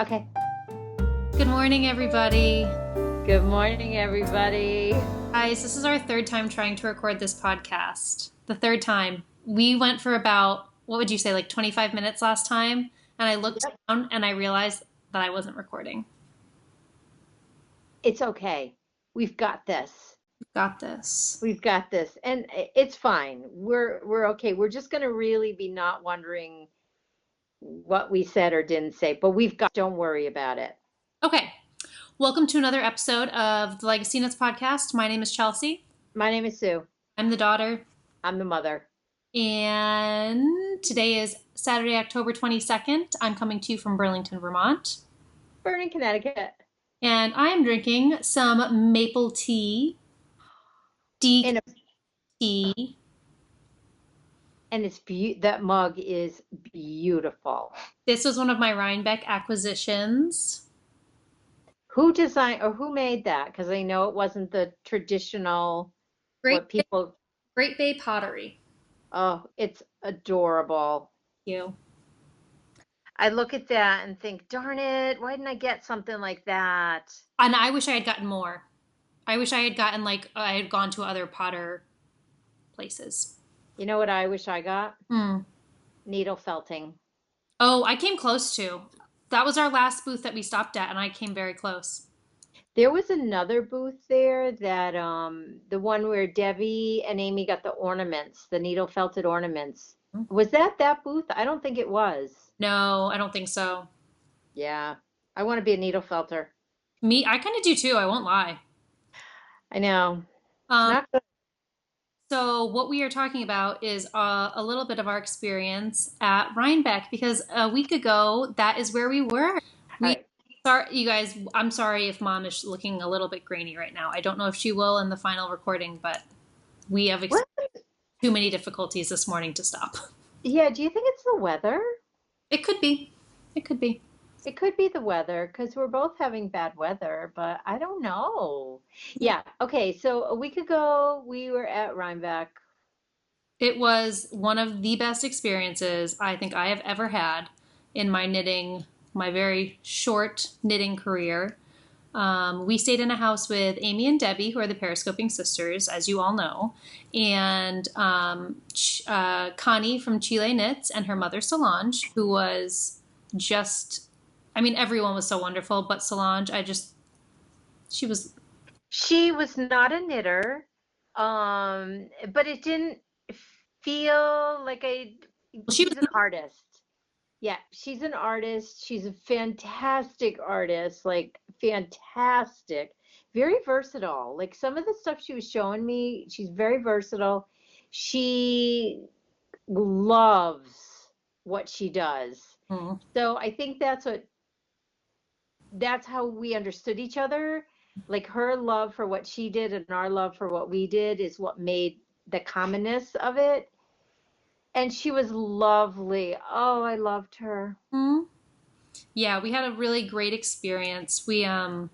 Okay. Good morning, everybody. Good morning, everybody. Guys, this is our third time trying to record this podcast. The third time. We went for about, what would you say, like 25 minutes last time? And I looked Yep. down and I realized that I wasn't recording. It's okay. We've got this. Got this. We've got this. And it's fine. We're okay. We're just going to really be not wondering what we said or didn't say, but don't worry about it. Okay. Welcome to another episode of the LegacyKnitz podcast. My name is Chelsea. My name is Sue. I'm the daughter. I'm the mother. And today is Saturday, October 22nd. I'm coming to you from Burlington, Vermont. Vernon, Connecticut. And I am drinking some maple tea. And tea. And that mug is beautiful. This was one of my Rhinebeck acquisitions. Who designed or who made that? Because I know it wasn't the traditional Great Great Bay Pottery. Oh, it's adorable. Thank you. I look at that and think, darn it, why didn't I get something like that? And I wish I had gotten more. I wish I had gotten I had gone to other potter places. You know what I wish I got? Needle felting. Oh, I came close to. That was our last booth that we stopped at, and I came very close. There was another booth there that the one where Debbie and Amy got the ornaments, the needle felted ornaments. Was that booth? I don't think it was. No, I don't think so. Yeah. I want to be a needle felter. Me, I kind of do too, I won't lie. I know. Not good. So what we are talking about is a little bit of our experience at Rhinebeck, because a week ago, that is where we were. Sorry, you guys, I'm sorry if Mom is looking a little bit grainy right now. I don't know if she will in the final recording, but we have too many difficulties this morning to stop. Yeah, do you think it's the weather? It could be. It could be. It could be the weather because we're both having bad weather, but I don't know. Yeah, okay, so a week ago we were at Rhinebeck. It was one of the best experiences I think I have ever had in my very short knitting career. We stayed in a house with Amy and Debbie, who are the Periscoping sisters, as you all know, and Connie from chelseaknitz and her mother Solange, who was just, everyone was so wonderful, but Solange, she was not a knitter, but it didn't feel like she's an artist. Yeah, she's an artist. She's a fantastic artist, like fantastic, very versatile. Like some of the stuff she was showing me, she's very versatile. She loves what she does. So I think that's how we understood each other. Like her love for what she did and our love for what we did is what made the commonness of it. And she was lovely. Oh, I loved her. Yeah, we had a really great experience. I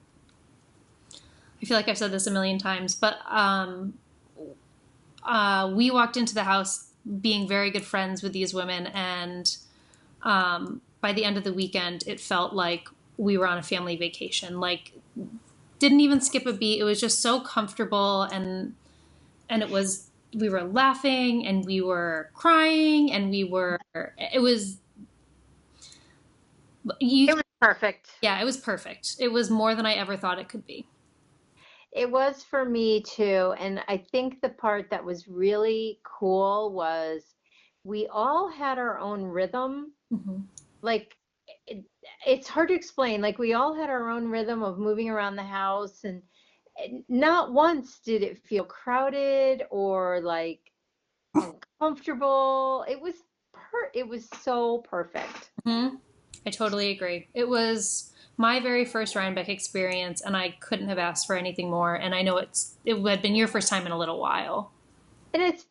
feel like I've said this a million times, but we walked into the house being very good friends with these women, and by the end of the weekend, it felt like we were on a family vacation. Like, didn't even skip a beat. It was just so comfortable, and we were laughing and we were crying and it was perfect. Yeah, it was perfect. It was more than I ever thought it could be. It was for me too. And I think the part that was really cool was we all had our own rhythm. Like it's hard to explain. Like we all had our own rhythm of moving around the house, and not once did it feel crowded or like uncomfortable. It was so perfect. I totally agree. It was my very first Rhinebeck experience, and I couldn't have asked for anything more. And I know it had been your first time in a little while. And it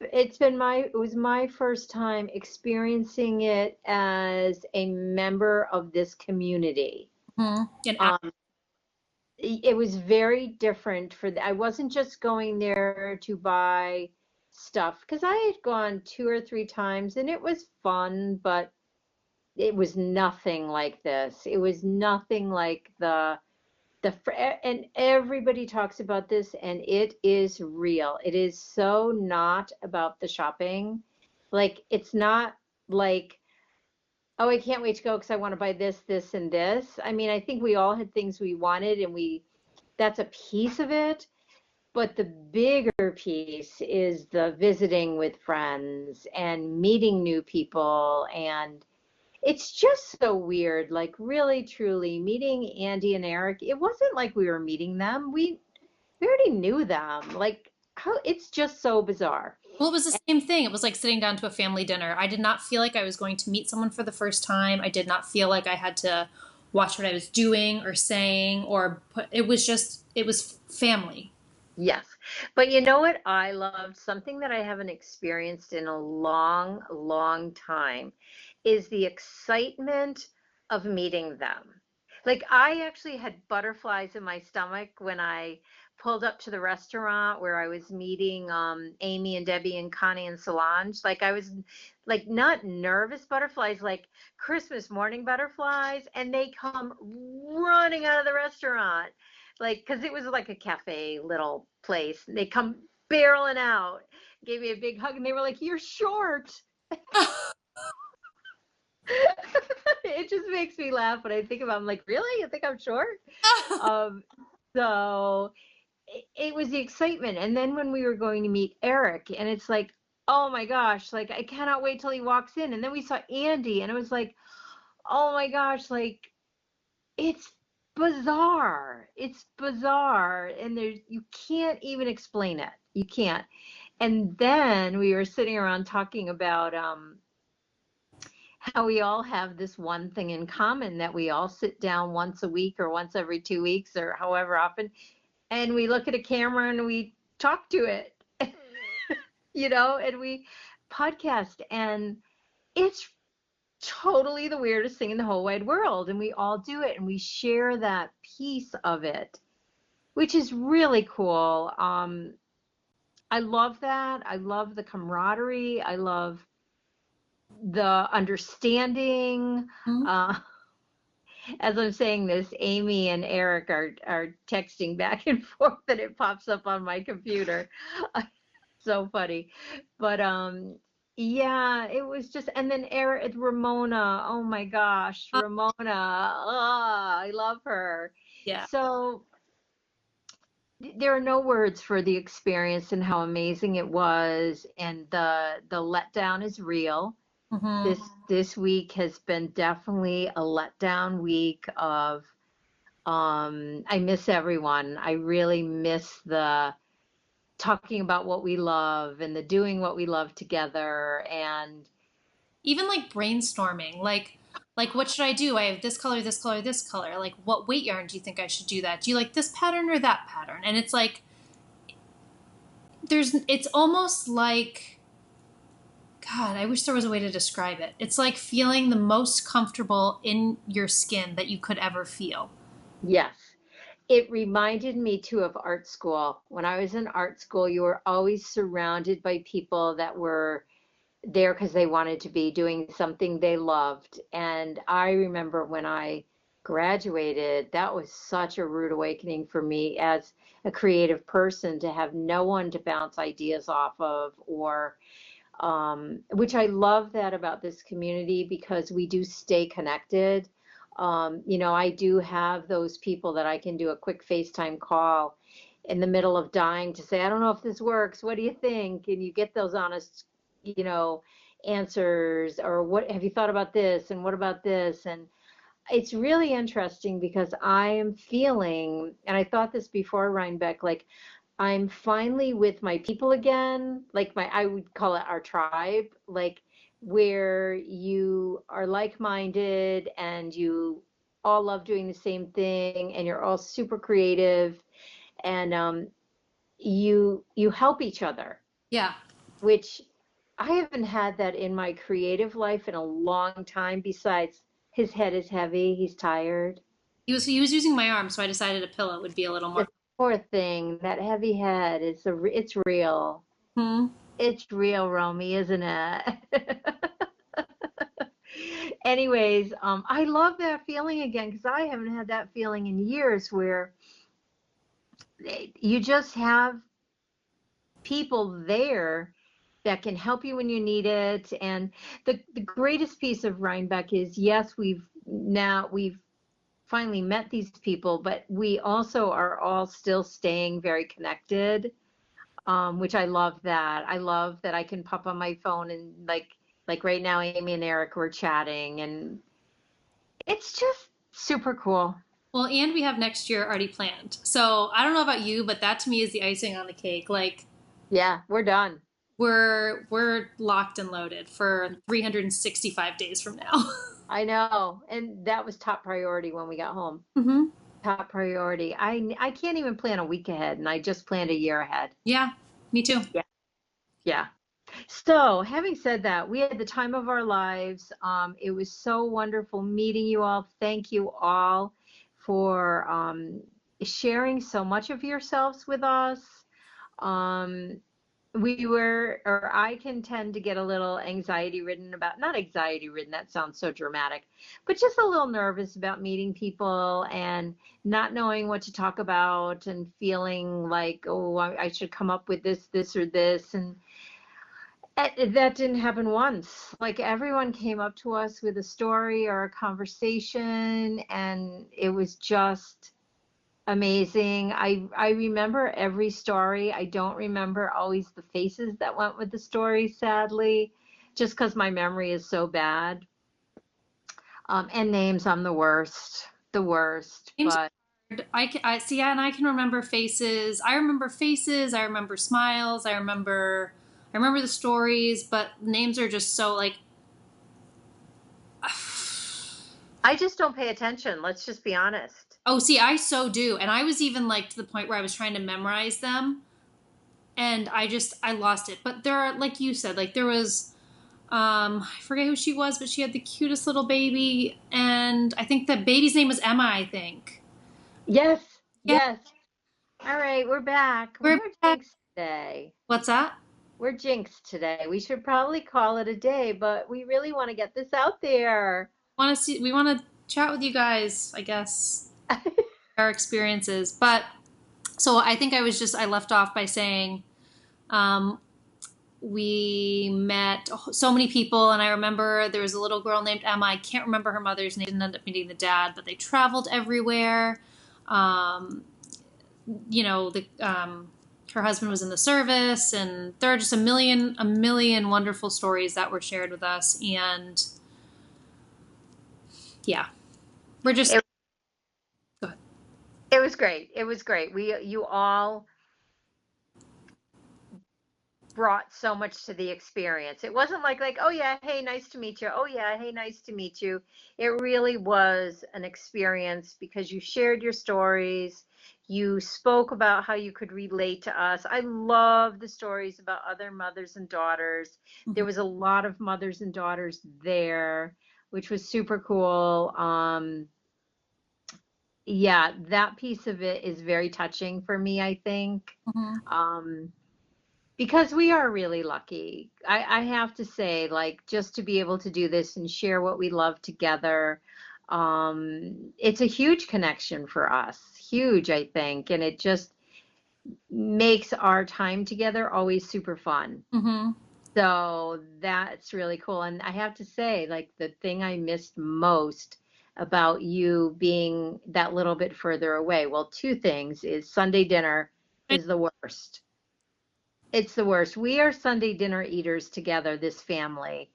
was my first time experiencing it as a member of this community. It was very different I wasn't just going there to buy stuff, because I had gone 2 or 3 times and it was fun, but it was nothing like this. It was nothing like and everybody talks about this, and it is real. It is so not about the shopping. Like, it's not like, oh, I can't wait to go because I want to buy this, this, and this. I mean, I think we all had things we wanted, and that's a piece of it. But the bigger piece is the visiting with friends and meeting new people. And it's just so weird, like, really, truly meeting Andy and Eric. It wasn't like we were meeting them. We already knew them. Like, how it's just so bizarre. Well, it was the same thing. It was like sitting down to a family dinner. I did not feel like I was going to meet someone for the first time. I did not feel like I had to watch what I was doing or saying it was family. Yes. But you know what I loved? Something that I haven't experienced in a long, long time is the excitement of meeting them. Like, I actually had butterflies in my stomach when I pulled up to the restaurant where I was meeting Amy and Debbie and Connie and Solange. Like, I was like, not nervous butterflies, like Christmas morning butterflies, and they come running out of the restaurant. Like, because it was like a cafe little place. They come barreling out, gave me a big hug, and they were like, "You're short." It just makes me laugh when I think about it. I'm like, really? You think I'm short? Um, so it was the excitement. And then when we were going to meet Eric, and it's like, oh my gosh, like, I cannot wait till he walks in. And then we saw Andy, and it was like, oh my gosh, like, it's bizarre. It's bizarre. And you can't even explain it. You can't. And then we were sitting around talking about how we all have this one thing in common, that we all sit down once a week or once every 2 weeks or however often, and we look at a camera and we talk to it, and we podcast, and it's totally the weirdest thing in the whole wide world. And we all do it, and we share that piece of it, which is really cool. I love that. I love the camaraderie. I love the understanding. Mhm. As I'm saying this, Amy and Eric are texting back and forth, and it pops up on my computer. So funny. But yeah, it was just, and then Ramona, oh my gosh, Ramona, I love her. Yeah. So there are no words for the experience and how amazing it was, and the letdown is real. Mm-hmm. This week has been definitely a letdown week of I miss everyone. I really miss the talking about what we love and the doing what we love together, and Even like brainstorming, like what should I do? I have this color, this color, this color. Like, what weight yarn do you think I should do that? Do you like this pattern or that pattern? And it's like it's almost like, God, I wish there was a way to describe it. It's like feeling the most comfortable in your skin that you could ever feel. yes. It reminded me too of art school. When I was in art school, you were always surrounded by people that were there because they wanted to be doing something they loved. And I remember when I graduated, that was such a rude awakening for me as a creative person, to have no one to bounce ideas off of, or which I love that about this community, because we do stay connected. I do have those people that I can do a quick FaceTime call in the middle of dying to say, I don't know if this works. What do you think? And you get those honest, answers, or what have you thought about this? And what about this? And it's really interesting, because I am feeling, and I thought this before, Rhinebeck, like, I'm finally with my people again, like I would call it our tribe, like, where you are like-minded and you all love doing the same thing, and you're all super creative, and you help each other, Yeah. which I haven't had that in my creative life in a long time. Besides, his head is heavy, he's tired. He was using my arm, so I decided a pillow would be a little more. The poor thing, that heavy head, it's real. Hmm. It's real, Romy, isn't it? Anyways, I love that feeling again because I haven't had that feeling in years where you just have people there that can help you when you need it. And the greatest piece of Rhinebeck is, yes, we've finally met these people, but we also are all still staying very connected, which I love that. I love that I can pop on my phone and like right now, Amy and Eric were chatting, and it's just super cool. Well, and we have next year already planned. So I don't know about you, but that to me is the icing on the cake. Like Yeah, we're done. we're locked and loaded for 365 days from now. I know. And that was top priority when we got home. Hmm. Top priority. I can't even plan a week ahead, and I just planned a year ahead. Yeah, me too. Yeah. Yeah. So, having said that, we had the time of our lives. It was so wonderful meeting you all. Thank you all for sharing so much of yourselves with us. Um, or I can tend to get a little anxiety ridden about, not anxiety ridden, that sounds so dramatic, but just a little nervous about meeting people and not knowing what to talk about and feeling like, oh, I should come up with this, or this. And that didn't happen once. Like everyone came up to us with a story or a conversation, and it was just amazing. I remember every story. I don't remember always the faces that went with the story, sadly, just because my memory is so bad. And names, I'm the worst, the worst. Names But are hard. I see, yeah, and I can remember faces. I remember faces. I remember smiles. I remember the stories, but names are just so like. I just don't pay attention. Let's just be honest. Oh, see, I so do, and I was even like to the point where I was trying to memorize them, and I lost it. But there are, like you said, like there was. I forget who she was, but she had the cutest little baby, and I think the baby's name was Emma, I think. Yes, Yeah, yes. All right, we're back. we're We're back. jinxed today. What's that? We're jinxed today. We should probably call it a day, but we really want to get this out there. We want to chat with you guys, I guess, our experiences. But so I think I left off by saying, um, we met so many people, and I remember there was a little girl named Emma. I can't remember her mother's name. Didn't end up meeting the dad, but they traveled everywhere. Um, her husband was in the service, and there are just a million wonderful stories that were shared with us. And yeah, we're just It, go ahead. it was great. It was great. You all brought so much to the experience. It wasn't like, oh yeah, hey, nice to meet you. Oh yeah, hey, nice to meet you. It really was an experience because you shared your stories. You spoke about how you could relate to us. I love the stories about other mothers and daughters. Mm-hmm. There was a lot of mothers and daughters there, which was super cool. Yeah, that piece of it is very touching for me, I think. Mm-hmm. Because we are really lucky. I have to say, like, just to be able to do this and share what we love together, it's a huge connection for us. Huge, I think. And it just makes our time together always super fun. Mm-hmm. So that's really cool. And I have to say, like, the thing I missed most about you being that little bit further away, well, two things is Sunday dinner is the worst. It's the worst. We are Sunday dinner eaters together, this family.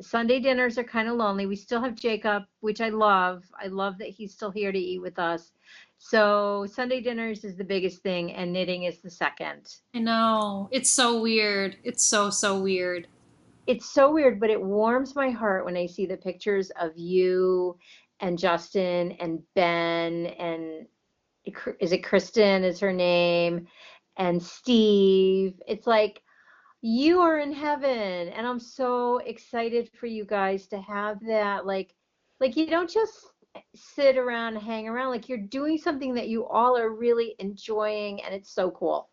Sunday dinners are kind of lonely. We still have Jacob, which I love. I love that he's still here to eat with us. So Sunday dinners is the biggest thing, and knitting is the second. I know. It's so weird. It's so, so weird. It's so weird, but it warms my heart when I see the pictures of you and Justin and Ben and is it Kristen is her name, and Steve. It's like you are in heaven, and I'm so excited for you guys to have that. Like you don't just sit around and hang around. Like you're doing something that you all are really enjoying, and it's so cool.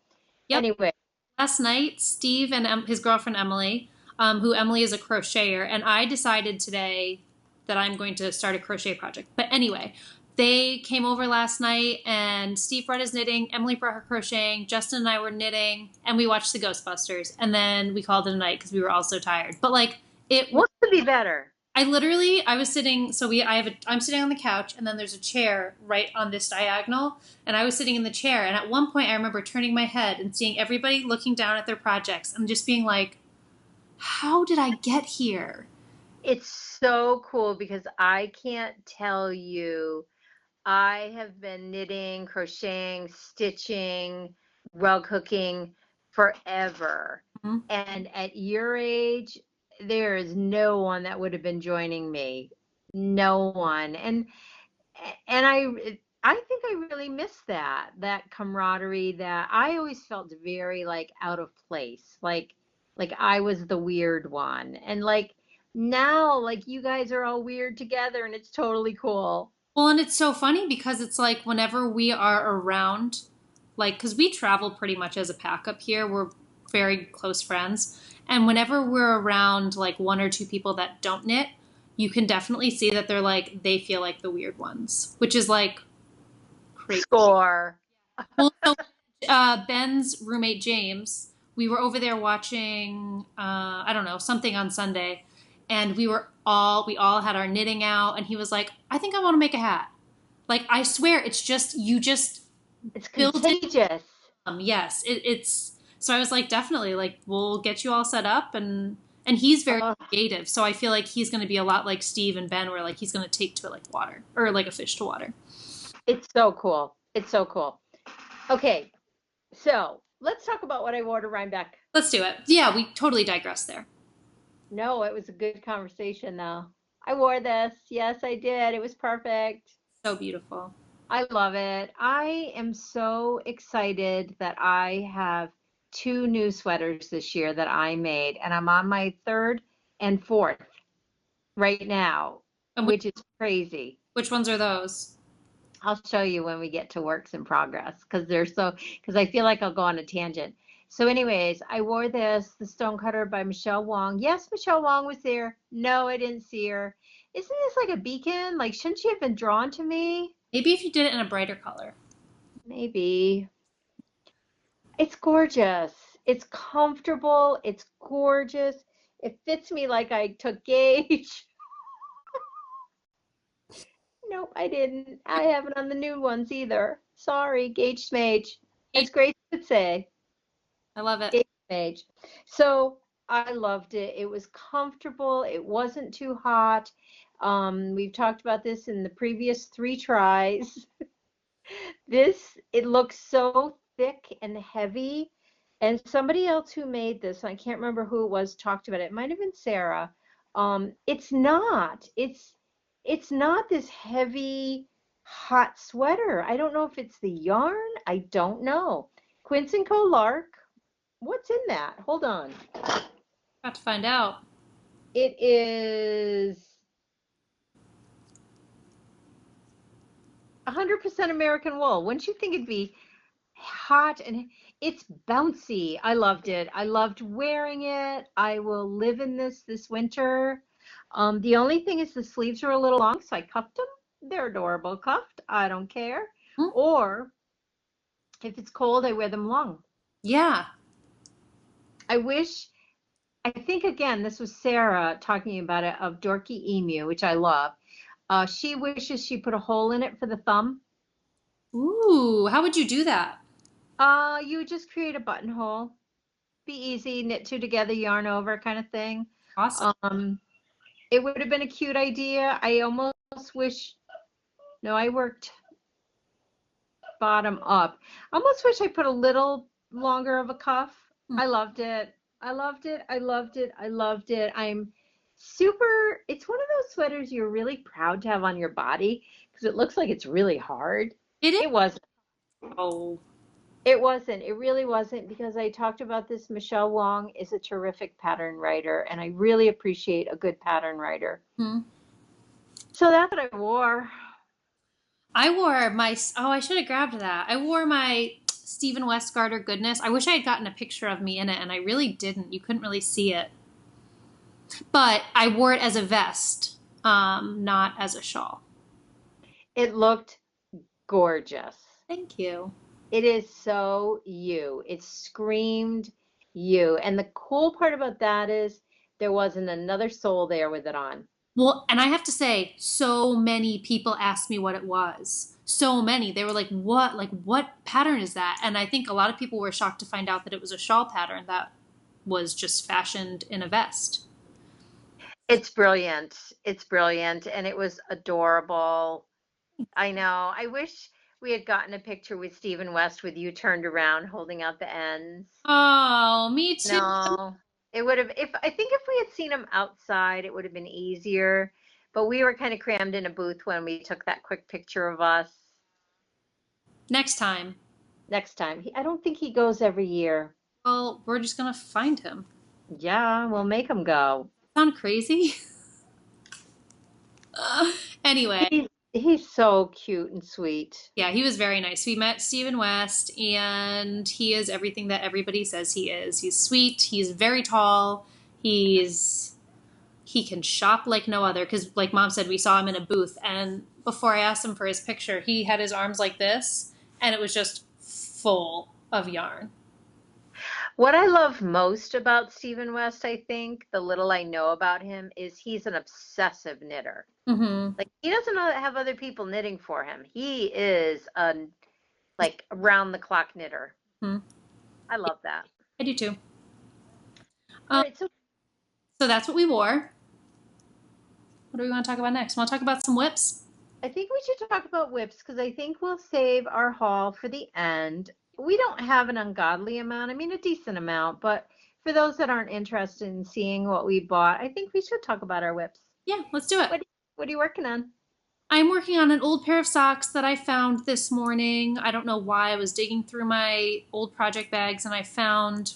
Yep. Anyway, Last night, Steve and his girlfriend Emily who Emily is a crocheter, and I decided today that I'm going to start a crochet project. But anyway, they came over last night, and Steve brought his knitting, Emily brought her crocheting, Justin and I were knitting, and we watched the Ghostbusters, and then we called it a night because we were all so tired. But like, it What could be better? I was sitting, I'm sitting on the couch, and then there's a chair right on this diagonal, and I was sitting in the chair, and at one point I remember turning my head and seeing everybody looking down at their projects and just being like, how did I get here? It's so cool because I can't tell you, I have been knitting, crocheting, stitching, rug hooking forever. Mhm. And at your age, there is no one that would have been joining me. No one. And I think I really miss that camaraderie that I always felt very like out of place. Like I was the weird one. And like now, like you guys are all weird together and it's totally cool. Well, and it's so funny because it's like whenever we are around, like, because we travel pretty much as a pack up here, we're very close friends. And whenever we're around like one or two people that don't knit, you can definitely see that they feel like the weird ones, which is like crazy. Score. Well, so Ben's roommate James, we were over there watching, I don't know, something on Sunday, and we all had our knitting out, and he was like, I think I want to make a hat. Like, I swear, it's just, you just It's build it. contagious. Yes, it's, so I was like, definitely, like, we'll get you all set up, and he's very creative, so I feel like he's going to be a lot like Steve and Ben, where, like, he's going to take to it like water, or like a fish to water. It's so cool. It's so cool. Okay, so let's talk about what I wore to Rhinebeck. Let's do it. Yeah, we totally digress there. No, it was a good conversation though. I wore this. Yes, I did. It was perfect. So beautiful. I love it. I am so excited that I have two new sweaters this year that I made, and I'm on my third and fourth right now, And which is crazy. which ones are those? I'll show you when we get to works in progress because I feel like I'll go on a tangent. So anyways, I wore the Stonecutter by Michelle Wong. Yes, Michelle Wong was there. No, I didn't see her. Isn't this like a beacon? Like, shouldn't she have been drawn to me? Maybe if you did it in a brighter color. Maybe. It's gorgeous. It's comfortable. It's gorgeous. It fits me like I took gauge. Nope, I didn't. I haven't on the new ones either. Sorry, gauge smage. As Grace would say. I love it. Gauge smage. So I loved it. It was comfortable. It wasn't too hot. We've talked about this in the previous 3 tries. It looks so thick and heavy. And somebody else who made this, I can't remember who it was, talked about it. It might have been Sarah. It's not. It's not this heavy, hot sweater. I don't know if it's the yarn. I don't know. Quince & Co. Lark. What's in that? Hold on. Got to find out. It is 100% American wool. Wouldn't you think it'd be hot and it's bouncy? I loved it. I loved wearing it. I will live in this winter. The only thing is the sleeves are a little long, so I cuffed them. They're adorable cuffed. I don't care. Or if it's cold, I wear them long. Yeah. I think again, this was Sarah talking about it of Dorky Emu, which I love. She wishes she put a hole in it for the thumb. Ooh, how would you do that? You would just create a buttonhole. Be easy, knit 2 together, yarn over kind of thing. Awesome. It would have been a cute idea. I almost wish, no, I worked bottom up. I almost wish I put a little longer of a cuff. I loved it. I loved it. I loved it. I loved it. It's one of those sweaters you're really proud to have on your body because it looks like it's really hard. It wasn't. Oh. It wasn't. It really wasn't because I talked about this. Michelle Wong is a terrific pattern writer, and I really appreciate a good pattern writer. So that's what I wore. I wore I should have grabbed that. I wore my Stephen Westgarter goodness. I wish I had gotten a picture of me in it, and I really didn't. You couldn't really see it. But I wore it as a vest, not as a shawl. It looked gorgeous. Thank you. It is so you. It screamed you. And the cool part about that is there wasn't another soul there with it on. Well, and I have to say, so many people asked me what it was. So many. They were like, what? Like, what pattern is that? And I think a lot of people were shocked to find out that it was a shawl pattern that was just fashioned in a vest. It's brilliant. It's brilliant. And it was adorable. I know. I wish we had gotten a picture with Stephen West with you turned around holding out the ends. Oh, me too. No, it would have, if I think if we had seen him outside, it would have been easier. But we were kind of crammed in a booth when we took that quick picture of us. Next time. Next time. I don't think he goes every year. Well, we're just going to find him. Yeah, we'll make him go. Sound crazy? Anyway. He's so cute and sweet. Yeah, he was very nice. We met Stephen West, and he is everything that everybody says he is. He's sweet. He's very tall. He can shop like no other. Because, like Mom said, we saw him in a booth, and before I asked him for his picture, he had his arms like this, and it was just full of yarn. What I love most about Stephen West, I think, the little I know about him, is he's an obsessive knitter. Mm-hmm. Like he doesn't have other people knitting for him. He is a like around the clock knitter. Mm-hmm. I love that. I do too. All right, so that's what we wore. What do we want to talk about next? Want to talk about some whips? I think we should talk about whips because I think we'll save our haul for the end. We don't have an ungodly amount. I mean, a decent amount, but for those that aren't interested in seeing what we bought, I think we should talk about our whips. Yeah, let's do it. What are you working on? I'm working on an old pair of socks that I found this morning. I don't know why. I was digging through my old project bags and I found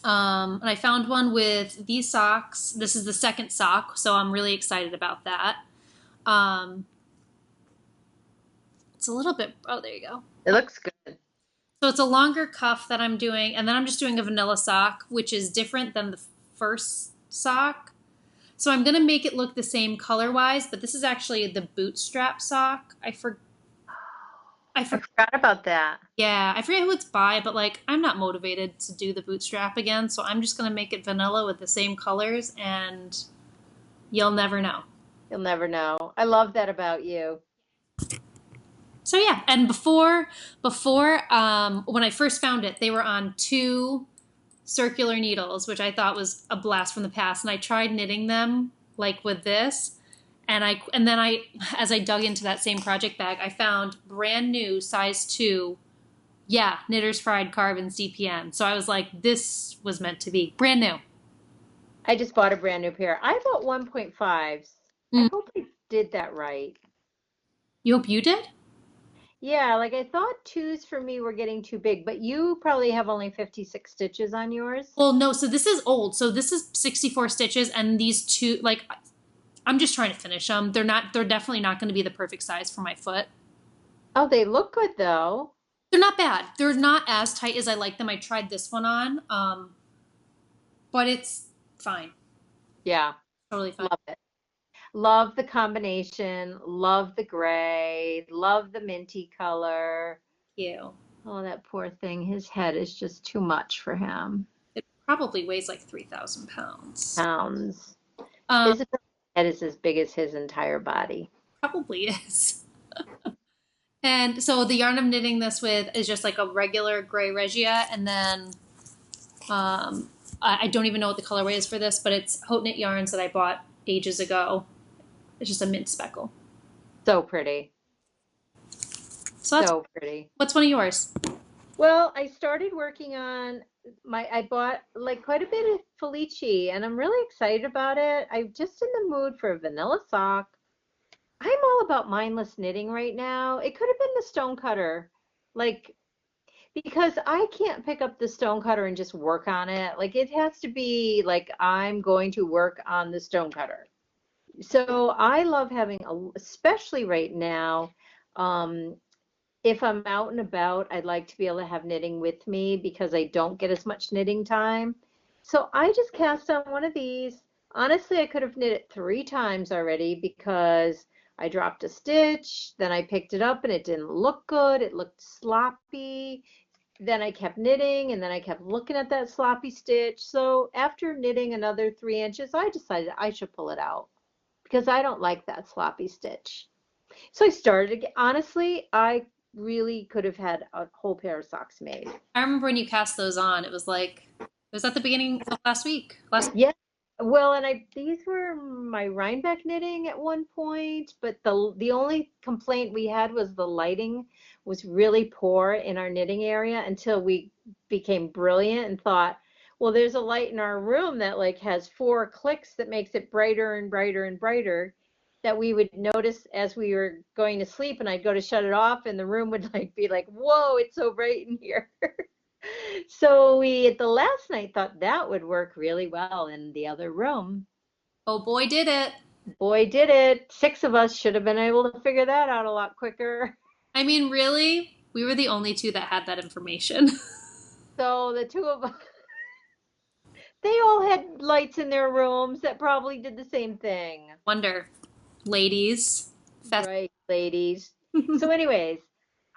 one with these socks. This is the second sock, so I'm really excited about that. It's a little bit, oh, there you go. It looks good. So it's a longer cuff that I'm doing, and then I'm just doing a vanilla sock, which is different than the first sock. So I'm going to make it look the same color-wise, but this is actually the bootstrap sock. I forgot about that. Yeah, I forget who it's by, but like I'm not motivated to do the bootstrap again, so I'm just going to make it vanilla with the same colors, and you'll never know. You'll never know. I love that about you. So yeah, and before when I first found it, they were on 2 circular needles, which I thought was a blast from the past. And I tried knitting them like with this, and then as I dug into that same project bag, I found brand new size 2, Knitter's Fried Carbons DPN. So I was like, this was meant to be brand new. I just bought a brand new pair. I bought 1.5s. I hope I did that right. You hope you did? Yeah, like I thought 2s for me were getting too big, but you probably have only 56 stitches on yours. Well, no, so this is old. So this is 64 stitches, and these 2, like, I'm just trying to finish them. They're definitely not going to be the perfect size for my foot. Oh, they look good though. They're not bad. They're not as tight as I like them. I tried this one on, but it's fine. Yeah. Totally fine. Love it. Love the combination, love the gray, love the minty color. Thank you. Oh, that poor thing. His head is just too much for him. It probably weighs like 3,000 pounds. His head is as big as his entire body. Probably is. And so the yarn I'm knitting this with is just like a regular gray regia, and then I don't even know what the colorway is for this, but it's Haute Knit yarns that I bought ages ago. It's just a mint speckle. So pretty. So pretty. What's one of yours? Well, I started working on I bought like quite a bit of Felici, and I'm really excited about it. I'm just in the mood for a vanilla sock. I'm all about mindless knitting right now. It could have been the stonecutter, like, because I can't pick up the stonecutter and just work on it. Like it has to be like I'm going to work on the stonecutter. So I love having, especially right now, if I'm out and about, I'd like to be able to have knitting with me because I don't get as much knitting time. So I just cast on one of these. honestly, I could have knit it 3 times already because I dropped a stitch, then I picked it up and it didn't look good. It looked sloppy. Then I kept knitting and then I kept looking at that sloppy stitch. So after knitting another 3 inches, I decided I should pull it out because I don't like that sloppy stitch. So I started again. Honestly, I really could have had a whole pair of socks made. I remember when you cast those on, it was at the beginning of last week. Yeah. Well, and these were my Rhinebeck knitting at one point, but the only complaint we had was the lighting was really poor in our knitting area until we became brilliant and thought, well, there's a light in our room that like has 4 clicks that makes it brighter and brighter and brighter that we would notice as we were going to sleep, and I'd go to shut it off and the room would like be like, whoa, it's so bright in here. So we at the last night thought that would work really well in the other room. Oh boy, did it. Boy, did it. 6 of us should have been able to figure that out a lot quicker. I mean, really? We were the only two that had that information. So the 2 of us, they all had lights in their rooms that probably did the same thing. Wonder, ladies. Right, ladies. So anyways,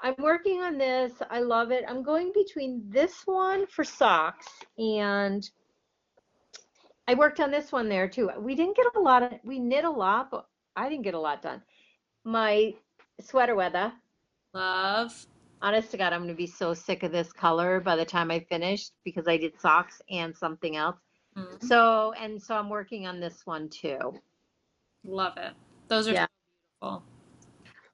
I'm working on this. I love it. I'm going between this one for socks and I worked on this one there too. We didn't get a lot of, we knit a lot, but I didn't get a lot done. My sweater weather. Love. Honest to God, I'm going to be so sick of this color by the time I finish because I did socks and something else. Mm. So I'm working on this one too. Love it. Those are so beautiful.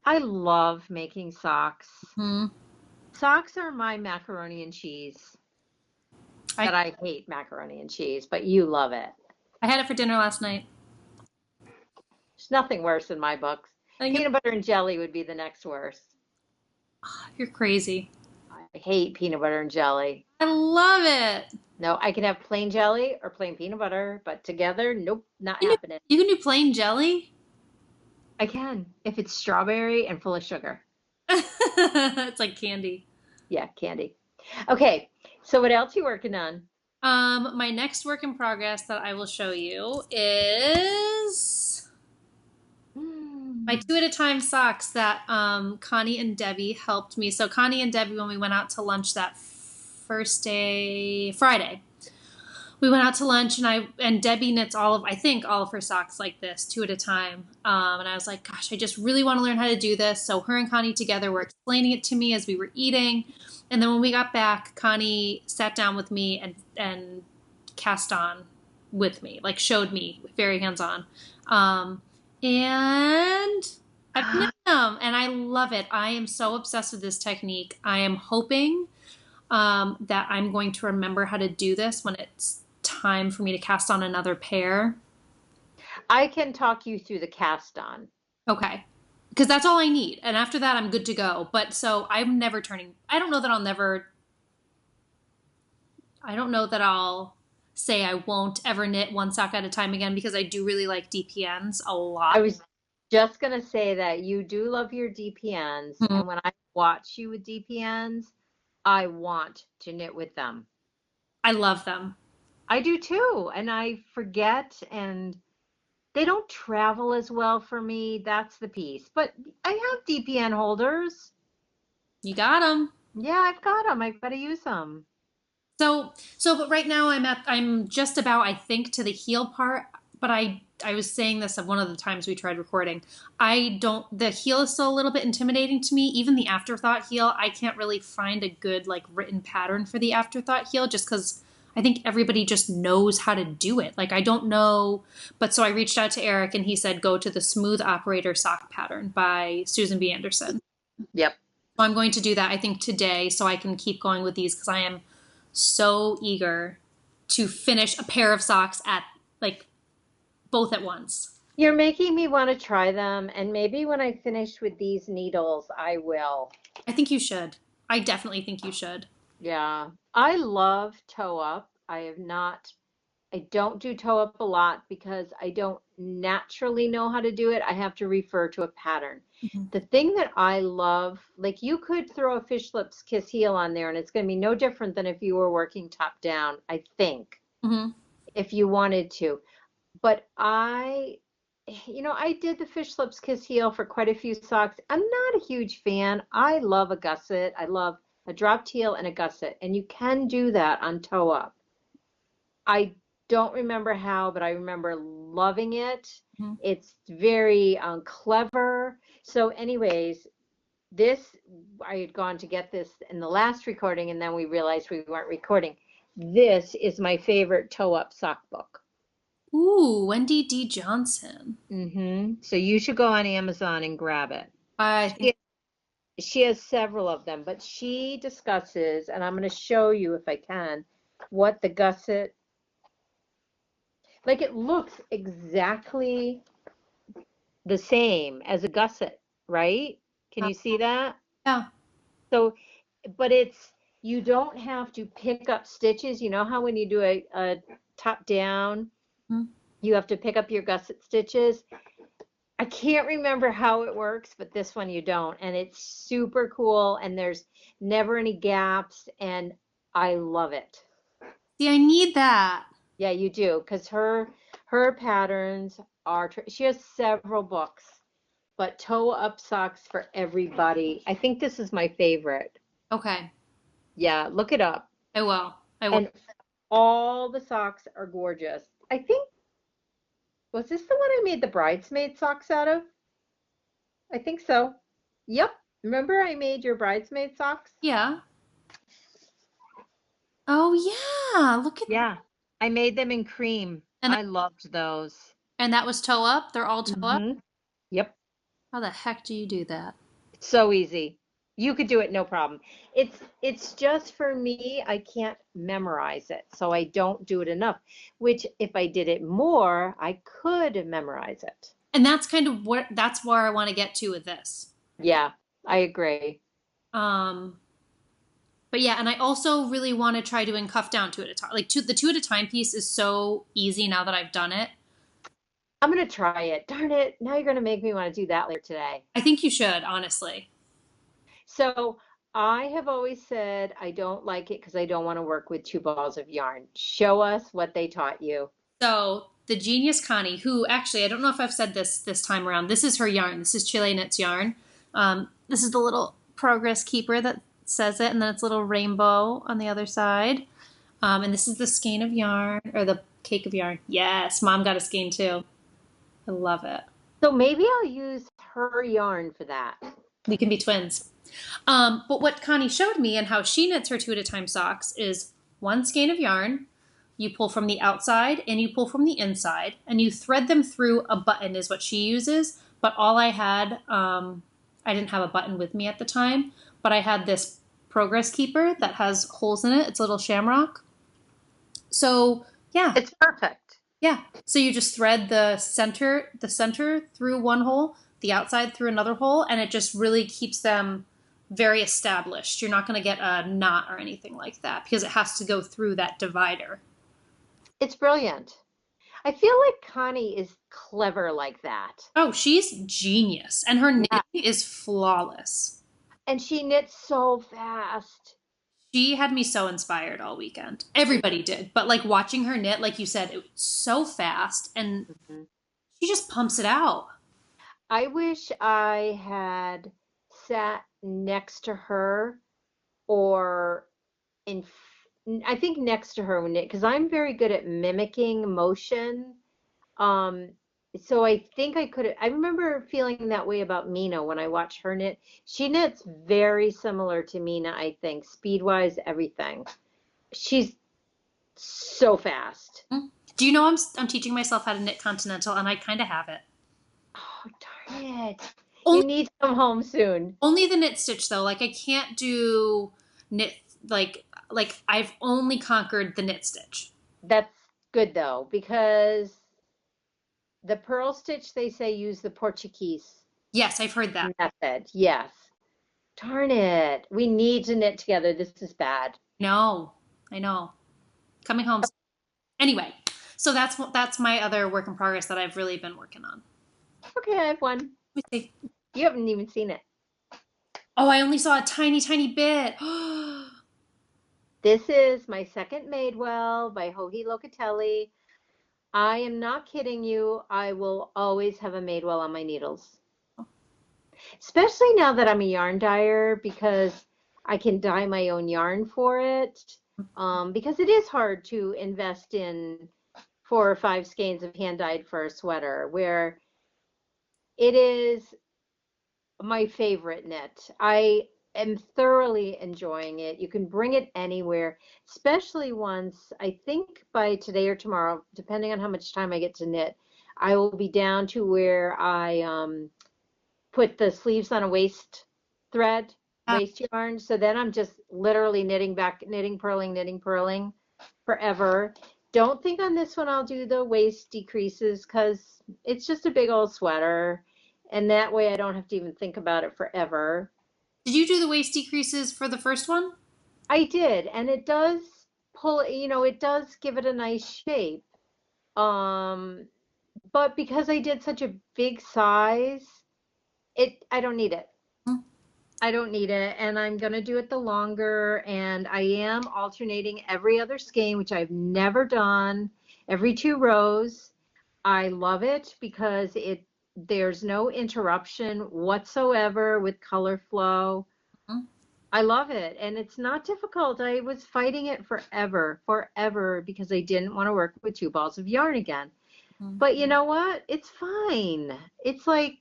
I love making socks. Mm. Socks are my macaroni and cheese. I hate macaroni and cheese, but you love it. I had it for dinner last night. There's nothing worse in my books. Peanut butter and jelly would be the next worst. You're crazy. I hate peanut butter and jelly. I love it. No, I can have plain jelly or plain peanut butter, but together, nope, not happening. You can do plain jelly? I can, if it's strawberry and full of sugar. It's like candy. Yeah, candy. Okay, so what else are you working on? My next work in progress that I will show you is my 2 at a time socks that Connie and Debbie helped me. So Connie and Debbie, when we went out to lunch that first day, Friday, we went out to lunch and Debbie knits I think all of her socks like this, 2 at a time. And I was like, gosh, I just really want to learn how to do this. So her and Connie together were explaining it to me as we were eating. And then when we got back, Connie sat down with me and cast on with me, like showed me very hands-on. And I've knit them and I love it. I am so obsessed with this technique. I am hoping that I'm going to remember how to do this when it's time for me to cast on another pair. I can talk you through the cast on. Okay. Because that's all I need. And after that, I'm good to go. But so I'm never I don't know that I'll say I won't ever knit one sock at a time again because I do really like DPNs a lot. I was just going to say that you do love your DPNs. Mm-hmm. And when I watch you with DPNs, I want to knit with them. I love them. I do too. And I forget and they don't travel as well for me. That's the piece. But I have DPN holders. You got them. Yeah, I've got them. I've got to use them. But right now I'm just about, I think, to the heel part. But I was saying this at one of the times we tried recording. The heel is still a little bit intimidating to me. Even the afterthought heel, I can't really find a good like written pattern for the afterthought heel just because I think everybody just knows how to do it. Like I don't know, but so I reached out to Eric and he said, go to the Smooth Operator Sock Pattern by Susan B. Anderson. Yep. So I'm going to do that, I think, today so I can keep going with these because I am so eager to finish a pair of socks at like both at once. You're making me want to try them. And maybe when I finish with these needles, I will. I think you should. I definitely think you should. Yeah. I love toe up. I don't do toe up a lot because I don't naturally know how to do it. I have to refer to a pattern. Mm-hmm. The thing that I love, like you could throw a fish lips kiss heel on there and it's going to be no different than if you were working top down, I think, mm-hmm. if you wanted to. but I did the Fish Lips Kiss Heel for quite a few socks. I'm not a huge fan. I love a gusset. I love a dropped heel and a gusset, and you can do that on toe up. I don't remember how, but I remember loving it. Mhm. It's very clever. So, anyways, I had gone to get this in the last recording, and then we realized we weren't recording. This is my favorite toe up sock book. Ooh, Wendy D. Johnson. So you should go on Amazon and grab it. I think She has several of them, but she discusses, and I'm going to show you if I can, what the gusset, like it looks exactly the same as a gusset, right? Can you see that? yeah. So, but you don't have to pick up stitches. You know how when you do a top down, Mhm. you have to pick up your gusset stitches? I can't remember how it works, but this one you don't. And it's super cool, and there's never any gaps, and I love it. See, I need that. Yeah, you do, because her patterns are, she has several books, but toe up socks for everybody. I think this is my favorite. Okay, Yeah, look it up. I will. I will. And all the socks are gorgeous. I think, was this the one I made the bridesmaid socks out of? I think so. Yep. Remember I made your bridesmaid socks? Yeah. Oh yeah. Look at Yeah. I made them in cream. and that, I loved those. and that was toe up. They're all toe up. Yep. How the heck do you do that? It's so easy. You could do it no problem. It's just for me, I can't memorize it, so I don't do it enough. Which if I did it more, I could memorize it. And that's kind of that's where I want to get to with this. Yeah, I agree. Um, but yeah, and I also really want to try doing cuff down two at a time. Like the two at a time piece is so easy now that I've done it. I'm gonna try it. Darn it. Now you're gonna make me want to do that later today. I think you should, honestly. So I have always said I don't like it because I don't want to work with two balls of yarn. Show us what they taught you. So the genius Connie, who actually I don't know if I've said this time around. This is her yarn. This is chelseaknitz yarn. This is the little progress keeper that says it, and then it's a little rainbow on the other side. And this is the skein of yarn or the cake of yarn. Yes, Mom got a skein too. I love it. So maybe I'll use her yarn for that. We can be twins. But what Connie showed me and how she knits her two at a time socks is one skein of yarn. You pull from the outside and you pull from the inside, and you thread them through a button is what she uses. But all I had, I didn't have a button with me at the time, but I had this progress keeper that has holes in it. It's a little shamrock. So yeah, It's perfect. yeah. So you just thread the center through one hole, the outside through another hole, and it just really keeps them very established. You're not going to get a knot or anything like that because it has to go through that divider. It's brilliant. I feel like Connie is clever like that. Oh, she's genius, and her knitting Yeah. is flawless. And she knits so fast. She had me so inspired all weekend. Everybody did, but like watching her knit, like you said, it was so fast, and Mhm. she just pumps it out. I wish I had sat next to her or in I think next to her when knit because I'm very good at mimicking motion. Um, so I think I could I remember feeling that way about Mina when I watch her knit. She knits very similar to Mina, I think, speed-wise, everything. She's so fast. Mm. Do you know I'm teaching myself how to knit continental, and I kind of have it. Oh, darn it. You Only need to come home soon. only the knit stitch though. Like I can't do knit like I've only conquered the knit stitch. That's good though, because the purl stitch, they say use the Portuguese Yes, I've heard that. method. Yes. Darn it. We need to knit together. This is bad. No, I know. Coming home. Anyway, so that's my other work in progress that I've really been working on. Okay, I have one. Let me see. You haven't even seen it. Oh, I only saw a tiny, tiny bit. This is my second Madewell by Joji Locatelli. I am not kidding you. I will always have a Madewell on my needles. Especially now that I'm a yarn dyer because I can dye my own yarn for it. Because it is hard to invest in 4 or 5 skeins of hand dyed for a sweater, where it is my favorite knit. I am thoroughly enjoying it. You can bring it anywhere, especially once, I think by today or tomorrow, depending on how much time I get to knit, I will be down to where I put the sleeves on a waist thread, Uh, waist yarn. So then I'm just literally knitting back, knitting, purling forever. Don't think on this one I'll do the waist decreases because it's just a big old sweater. And that way I don't have to even think about it forever. did you do the waist decreases for the first one? I did, and it does pull, it does give it a nice shape. Um, but because I did such a big size, I don't need it. Hmm. I don't need it, and I'm gonna do it the longer, and I am alternating every other skein, which I've never done, every 2 rows. I love it because there's no interruption whatsoever with color flow. I love it, and it's not difficult. I was fighting it forever, because I didn't want to work with 2 balls of yarn again. Hmm. But you know what? It's fine. It's like,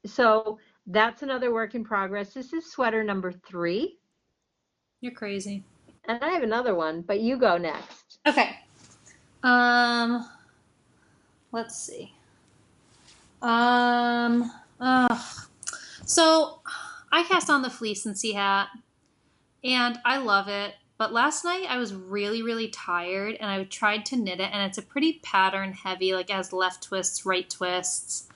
so that's another work in progress. This is sweater number 3, You're crazy. and I have another one, but you go next. Okay. Um, let's see. Um, ugh. So I cast on the fleece and sea hat, and I love it. But last night I was really, really tired, and I tried to knit it, and it's a pretty pattern heavy, like it has left twists, right twists,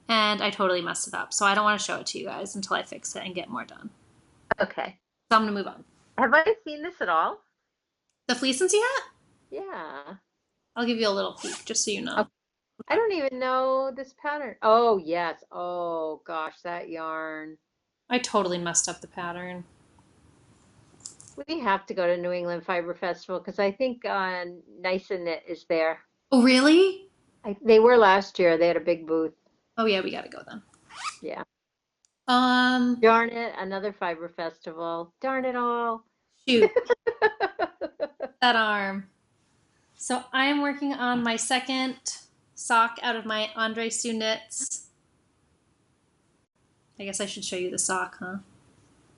and I totally messed it up. So I don't want to show it to you guys until I fix it and get more done. Okay. So I'm gonna move on. Have I seen this at all? The fleece and sea hat? Yeah. I'll give you a little peek just so you know. Okay. I don't even know this pattern. Oh, yes. Oh, gosh, that yarn. I totally messed up the pattern. We have to go to New England Fiber Festival because I think Nice and Knit is there. Oh, really? They were last year. They had a big booth. Oh yeah, we gotta go then. Yeah. Um, Darn it, another fiber festival. Darn it all. shoot, that arm. So I am working on my second sock out of my Andre Sue knits. I guess I should show you the sock, huh?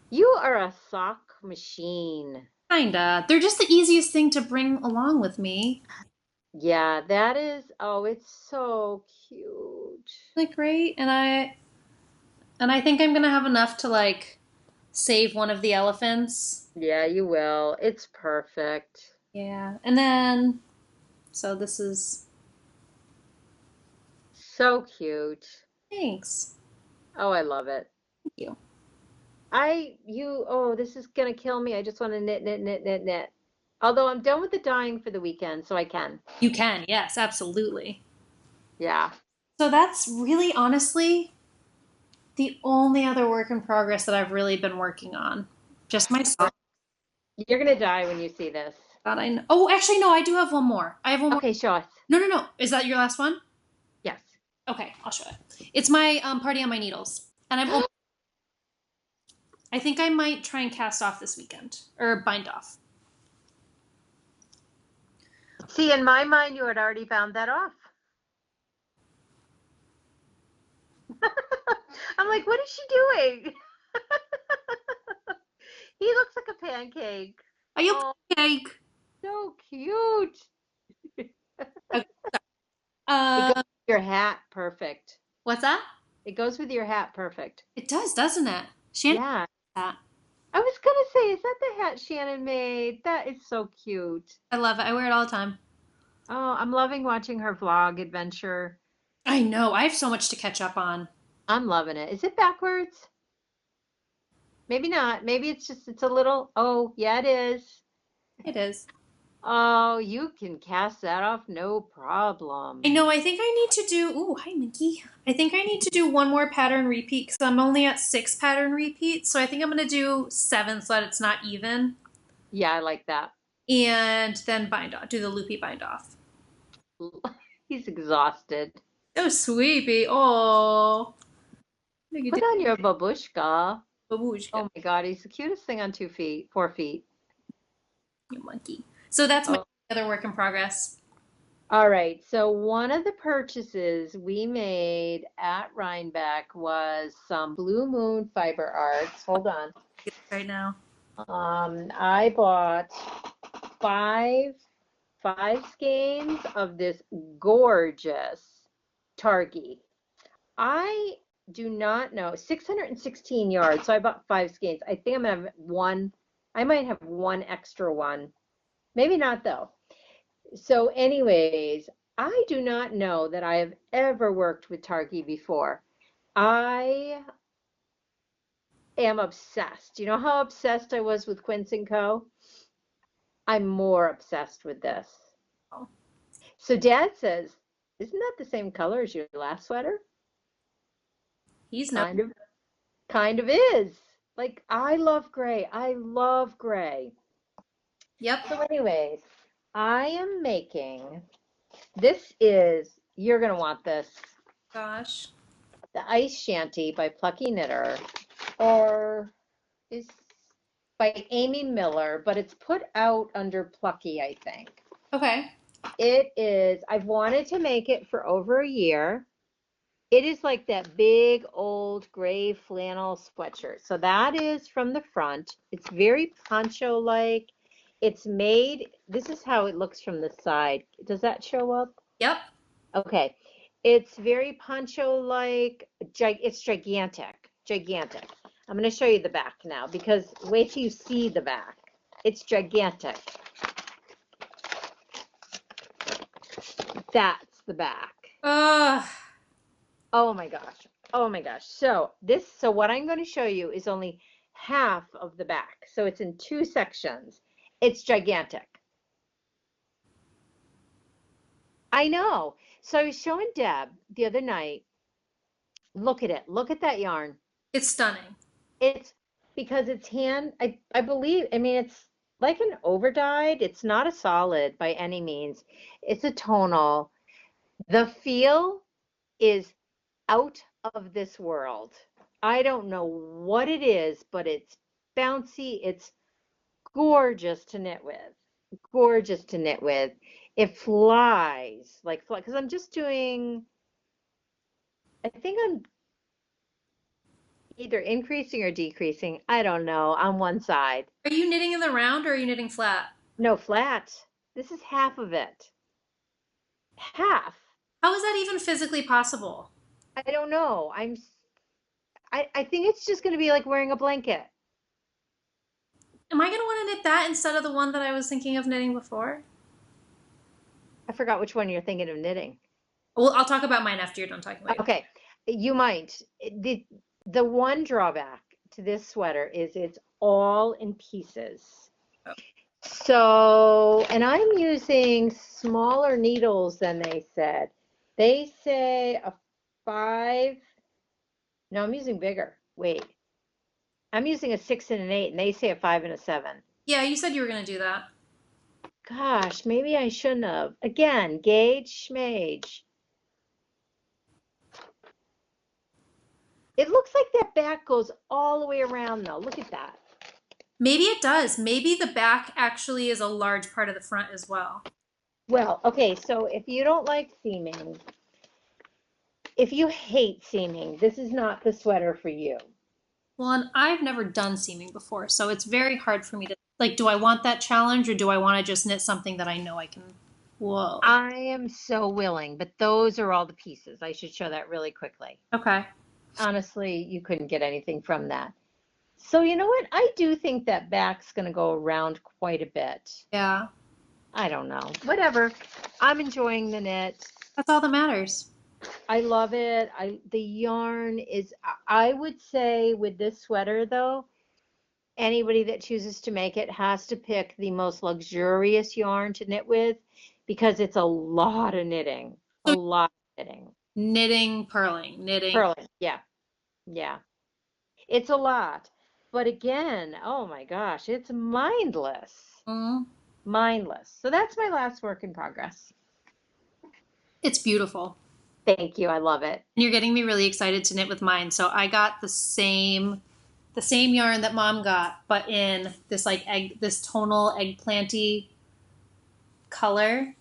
You are a sock machine. Kinda. They're just the easiest thing to bring along with me. Yeah, that is. Oh, it's so cute. Like, great. And I think I'm gonna have enough to like save one of the elephants. Yeah, you will. It's perfect. Yeah. And then so this is So cute. thanks. Oh, I love it. Thank you. Oh, this is gonna kill me. I just want to knit, knit, knit, knit, knit. Although I'm done with the dyeing for the weekend, so I can. You can, yes, absolutely. Yeah. So that's really honestly the only other work in progress that I've really been working on. Just myself. You're gonna die when you see this. Thought I know. Oh, actually, no, I do have one more. I have one more. Okay, show us. No, no, no. Is that your last one? Yes. Okay, I'll show it. It's my party on my needles, and I think I might try and cast off this weekend or bind off. See, in my mind, you had already found that off. I'm like, what is she doing? He looks like a pancake. Are you Oh, cake? so cute. Okay. It goes with your hat perfect. What's that? It goes with your hat perfect. It does, doesn't it? Shannon, Yeah. hat. I was gonna say, is that the hat Shannon made? That is so cute. I love it. I wear it all the time. Oh, I'm loving watching her vlog adventure. I know. I have so much to catch up on. I'm loving it. Is it backwards? Maybe not. Maybe it's a little, oh, yeah, it is. It is. Oh, you can cast that off, no problem. I know. I think I need to do. Ooh, hi, Minky. I think I need to do one more pattern repeat because I'm only at 6 pattern repeats. So I think I'm going to do 7 so that it's not even. Yeah, I like that. And then bind off. Do the loopy bind off. He's exhausted. So sweet. Oh, Put on your babushka. babushka, Oh my God, he's the cutest thing on 2 feet, 4 feet. you monkey. So that's my Oh, other work in progress. all right. So one of the purchases we made at Rhinebeck was some Blue Moon fiber arts. Hold on. Right now. I bought five skeins of this gorgeous Targhee. I do not know. 616 yards. So I bought 5 skeins. I think I'm gonna have one. I might have one extra one. Maybe not though. So, anyways, I do not know that I have ever worked with Targhee before. I am obsessed. You know how obsessed I was with Quince and Co? I'm more obsessed with this. Oh, So Dad says, "Isn't that the same color as your last sweater?" he's no. Kind of, kind of is. Like I love gray. I love gray. Yep. So anyways, I am making, this is, you're gonna want this, Gosh. the Ice Shanty by Plucky Knitter, or is by Amy Miller, but it's put out under Plucky, I think. Okay. It is, I've wanted to make it for over a year. It is like that big old gray flannel sweatshirt. So that is from the front. It's very poncho-like. It's made, this is how it looks from the side. Does that show up? Yep. Okay. It's very poncho-like. It's gigantic. Gigantic. I'm going to show you the back now because wait till you see the back. It's gigantic. That's the back. Ugh. Oh my gosh. Oh my gosh. So what I'm going to show you is only half of the back. So it's in 2 sections. It's gigantic. I know. So I was showing Deb the other night. Look at it. Look at that yarn. It's stunning. It's because it's I believe, I mean, it's like an overdyed. It's not a solid by any means. It's a tonal. The feel is out of this world. I don't know what it is, but it's bouncy. It's gorgeous to knit with. Gorgeous to knit with. It flies like because I'm just doing, I think I'm either increasing or decreasing. I don't know on one side. Are you knitting in the round or are you knitting flat? No, flat. This is half of it. Half. How is that even physically possible? I don't know. I think it's just going to be like wearing a blanket. Am I going to want to knit that instead of the one that I was thinking of knitting before? I forgot which one you're thinking of knitting. Well, I'll talk about mine after you're done talking about yours. Okay, you might. The one drawback to this sweater is it's all in pieces. Oh. So, and I'm using smaller needles than they said. They say a 5. No, I'm using bigger. Wait. I'm using a 6 and an 8, and they say a 5 and a 7. Yeah, you said you were going to do that. Gosh, maybe I shouldn't have. Again, gauge, schmage. It looks like that back goes all the way around, though. Look at that. Maybe it does. Maybe the back actually is a large part of the front as well. Well, okay, so if you don't like seaming, if you hate seaming, this is not the sweater for you. Well, and I've never done seaming before, so it's very hard for me to, like, do I want that challenge or do I want to just knit something that I know I can? Whoa. I am so willing, but those are all the pieces. I should show that really quickly. Okay. Honestly, you couldn't get anything from that. So you know what? I do think that back's going to go around quite a bit. Yeah. I don't know. Whatever. I'm enjoying the knit. That's all that matters. I love it. The yarn is, I would say with this sweater though, anybody that chooses to make it has to pick the most luxurious yarn to knit with because it's a lot of knitting. A lot of knitting. Knitting, purling, knitting. Purling. Yeah. Yeah. It's a lot. But again, oh my gosh, it's mindless. Mm. Mindless. So that's my last work in progress. It's beautiful. Thank you. I love it. And you're getting me really excited to knit with mine. So I got the same yarn that mom got, but in this like this tonal eggplanty color.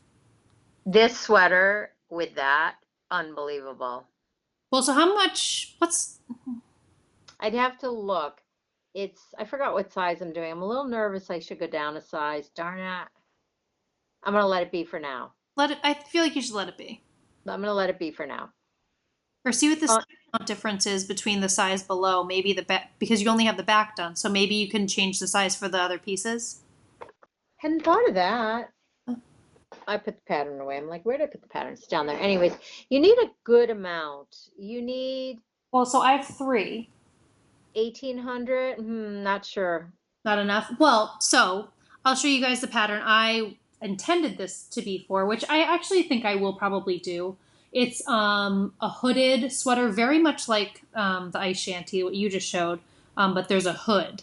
This sweater with that, unbelievable. Well, so how much, what's, I'd have to look. I forgot what size I'm doing. I'm a little nervous I should go down a size. Darn it. I'm going to let it be for now. I feel like you should let it be. I'm going to let it be for now. Or see what the Uh, size difference is between the size below. Maybe the back, because you only have the back done. So maybe you can change the size for the other pieces. Hadn't thought of that. I put the pattern away. I'm like, where did I put the pattern? It's down there. Anyways, you need a good amount. You need Well, so I have 3. 1,800. Not sure. Not enough. Well, so I'll show you guys the pattern I intended this to be for, which I actually think I will probably do. It's a hooded sweater, very much like the ice shanty, what you just showed, but there's a hood.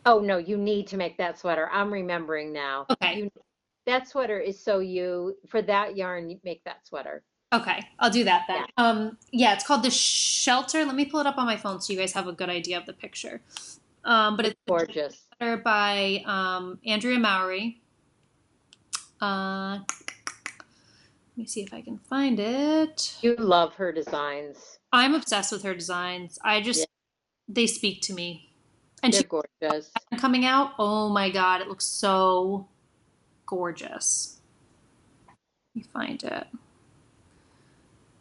Oh, no, you need to make that sweater. I'm remembering now. Okay. That sweater is so you, for that yarn, you make that sweater. Okay, I'll do that then. Yeah. Yeah, it's called the Shelter. Let me pull it up on my phone so you guys have a good idea of the picture. But it's Gorgeous. by Andrea Mowry. Let me see if I can find it. You love her designs. I'm obsessed with her designs. Yeah, They speak to me. And they're she's gorgeous. coming out. Oh my God, it looks so gorgeous. Let me find it.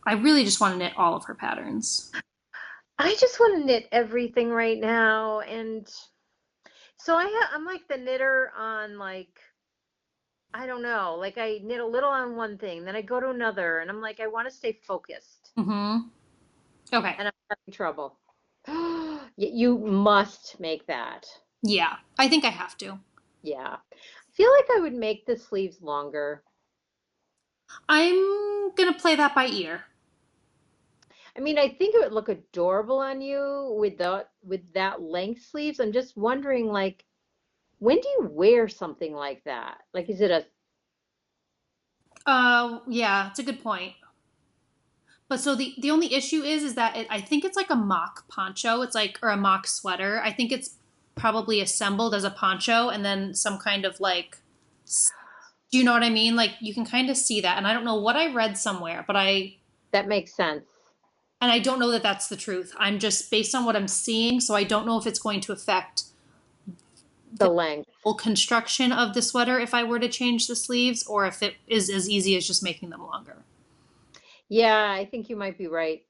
I really just want to knit all of her patterns. I just want to knit everything right now, and so I'm like the knitter on like I don't know, like I knit a little on one thing, then I go to another, and I'm like I want to stay focused, Mm-hmm. Okay. and I'm having trouble. You must make that. Yeah, I think I have to. Yeah, I feel like I would make the sleeves longer. I'm gonna play that by ear. I mean, I think it would look adorable on you with that length sleeves. I'm just wondering, like, when do you wear something like that? Like, is it a Yeah, it's a good point. But so the only issue is that I think it's like a mock poncho. It's like or a mock sweater. I think it's probably assembled as a poncho and then some kind of like. Do you know what I mean? Like you can kind of see that, and I don't know what I read somewhere, but that makes sense? I don't know that that's the truth. I'm just based on what I'm seeing, so I don't know if it's going to affect The length. whole construction of the sweater if I were to change the sleeves, or if it is as easy as just making them longer. Yeah, I think you might be right.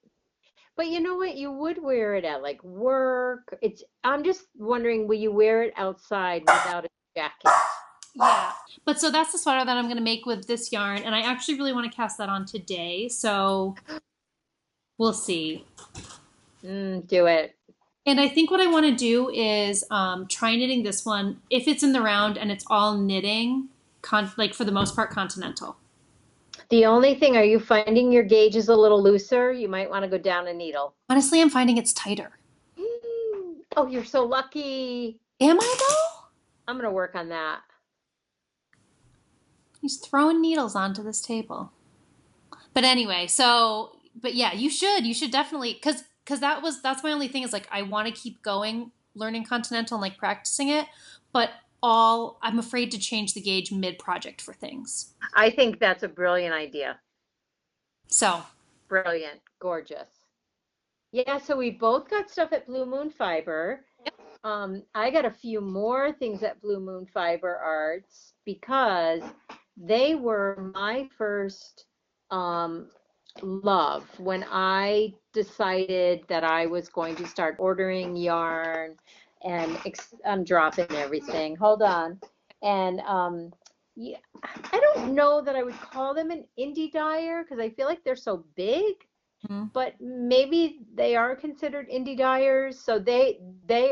But you know what? You would wear it at like work. I'm just wondering, will you wear it outside without a jacket? Yeah. But so that's the sweater that I'm going to make with this yarn, and I actually really want to cast that on today, so we'll see. Do it. And I think what I want to do is try knitting this one if it's in the round and it's all knitting, like for the most part, continental. The only thing, are you finding your gauge is a little looser? You might want to go down a needle. Honestly, I'm finding it's tighter. Oh, you're so lucky. Am I though? I'm going to work on that. He's throwing needles onto this table. But anyway, but yeah, you should definitely, because that's my only thing is like, I want to keep going, learning continental and like practicing it, but I'm afraid to change the gauge mid-project for things. I think that's a brilliant idea. So. Brilliant. Gorgeous. Yeah, so we both got stuff at Blue Moon Fiber. Yep. I got a few more things at Blue Moon Fiber Arts because they were my first love when I decided that I was going to start ordering yarn and I'm dropping everything. Hold on. And yeah, I don't know that I would call them an indie dyer because I feel like they're so big, but maybe they are considered indie dyers. So they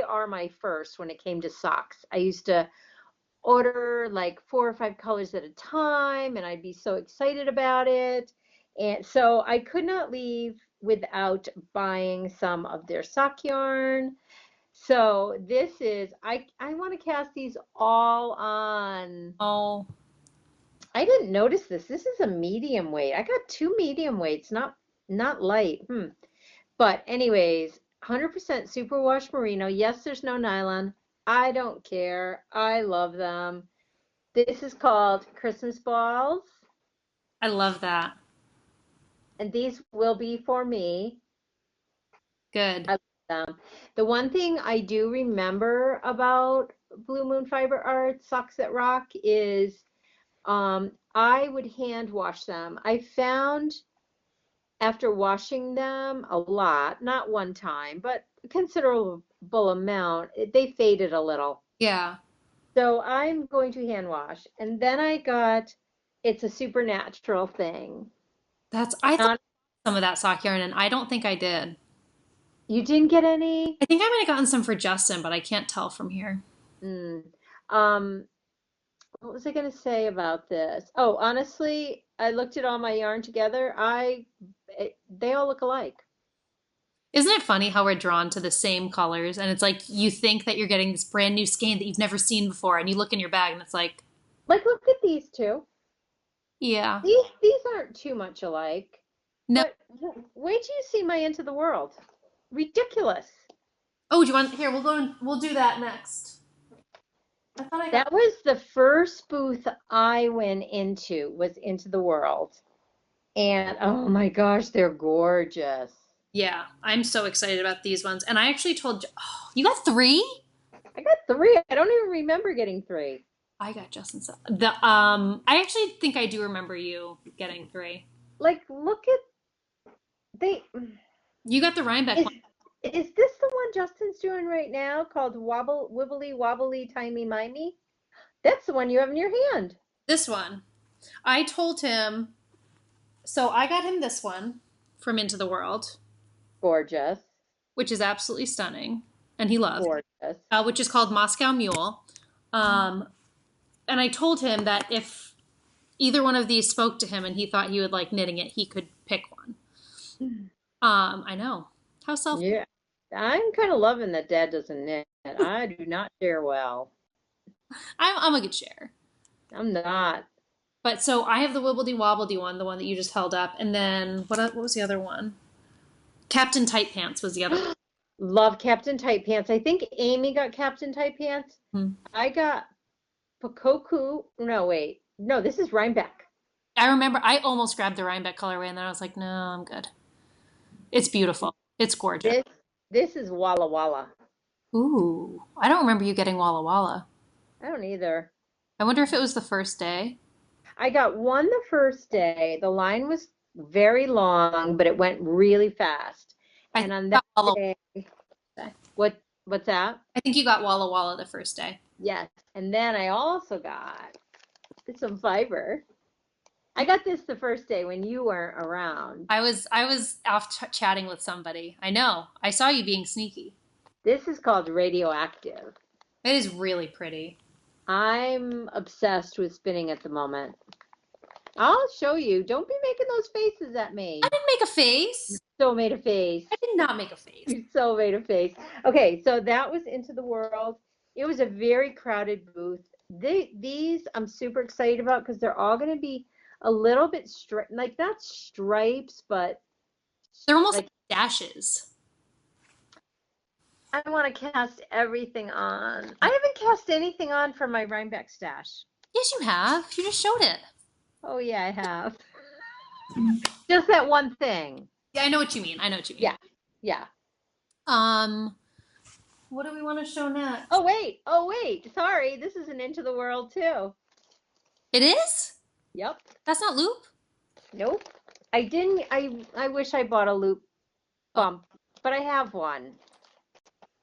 are my first when it came to socks. I used to order like 4 or 5 colors at a time, and I'd be so excited about it. And so I could not leave without buying some of their sock yarn. So this is, I want to cast these all on. Oh. I didn't notice this. This is a medium weight. I got two medium weights, not light. But anyways, 100% superwash merino. Yes, there's no nylon. I don't care. I love them. This is called Christmas balls, I love that. and these will be for me. Good. I love them. The one thing I do remember about Blue Moon Fiber Art Socks That Rock is I would hand wash them. I found after washing them a lot, not one time, but a considerable amount, they faded a little. Yeah. So I'm going to hand wash. And then I got, it's a supernatural thing. I thought some of that sock yarn, and I don't think I did. You didn't get any? I think I might have gotten some for Justin, but I can't tell from here. Um, what was I going to say about this? Oh, honestly, I looked at all my yarn together. They all look alike. Isn't it funny how we're drawn to the same colors? And it's like you think that you're getting this brand new skein that you've never seen before, and you look in your bag and it's like, Look at these two. yeah. These aren't too much alike. No. But wait till you see my Into the World. Ridiculous. Oh, do you want, here, we'll do that next. I thought That was the first booth I went into, was Into the World. And oh my gosh, they're gorgeous. Yeah, I'm so excited about these ones. And I actually told, oh, you got 3? I got 3. I don't even remember getting 3. I got Justin's. I actually think I do remember you getting 3. Like, look at You got the Rhinebeck one. Is this the one Justin's doing right now called Wibbly Wobbly Timey Mimey? That's the one you have in your hand. This one. I told him, so I got him this one from Into the World. Gorgeous. Which is absolutely stunning. And he loved. Gorgeous. Which is called Moscow Mule. And I told him that if either one of these spoke to him and he thought he would like knitting it, he could pick one. I know. How selfish. Yeah. I'm kind of loving that Dad doesn't knit. I do not share well. I'm a good share. I'm not. But so I have the Wibbledy Wobbledy one, the one that you just held up. And then what was the other one? Captain Tight Pants was the other one. Love Captain Tight Pants. I think Amy got Captain Tight Pants. I got Pakoku. No, wait. No, this is Rhinebeck. I remember I almost grabbed the Rhinebeck colorway and then I was like, no, I'm good. It's beautiful. It's gorgeous. This is Walla Walla. Ooh. I don't remember you getting Walla Walla. I don't either. I wonder if it was the first day. I got one the first day. The line was very long, but it went really fast. And on that day, what's that? I think you got Walla Walla the first day. Yes. And then I also got some fiber. I got this the first day when you weren't around. I was off chatting with somebody. I know. I saw you being sneaky. This is called Radioactive. It is really pretty. I'm obsessed with spinning at the moment. I'll show you. Don't be making those faces at me. I didn't make a face. You so made a face. I did not make a face. You so made a face. Okay, so that was Into the World. It was a very crowded booth. These I'm super excited about because they're all going to be a little bit like not stripes, but they're almost like dashes. I want to cast everything on. I haven't cast anything on for my Rhinebeck stash. Yes, you have. You just showed it. Oh, yeah, I have. Just that one thing. Yeah, I know what you mean. Yeah. What do we want to show next? Oh, wait. Sorry. This is an Into the World, too. It is? Yep. That's not loop? Nope. I didn't. I wish I bought a loop bump, but I have one.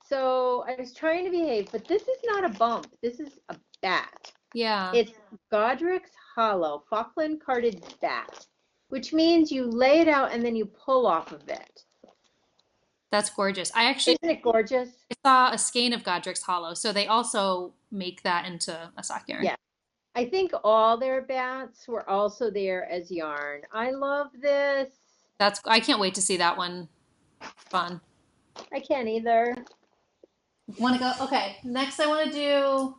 So I was trying to behave, but this is not a bump. This is a bat. Yeah. It's Godric's Hollow Falkland carded bat, which means you lay it out and then you pull off of it. That's gorgeous. Isn't it gorgeous? I saw a skein of Godric's Hollow, so they also make that into a sock yarn. Yeah. I think all their bats were also there as yarn. I love this. I can't wait to see that one. Fun. I can't either. Want to go? Okay. Next I want to do...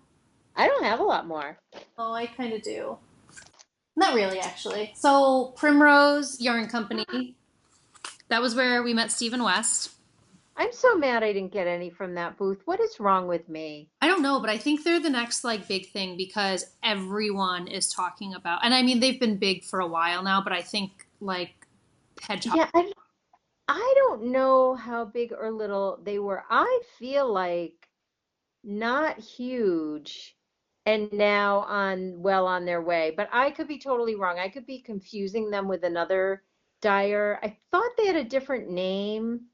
I don't have a lot more. Oh, I kind of do. Not really, actually. So Primrose Yarn Company, that was where we met Stephen West. I'm so mad I didn't get any from that booth. What is wrong with me? I don't know, but I think they're the next like big thing because everyone is talking about, and I mean they've been big for a while now, but I think like hedgehog. Yeah, I don't know how big or little they were. I feel like not huge and now on their way, but I could be totally wrong. I could be confusing them with another dyer. I thought they had a different name.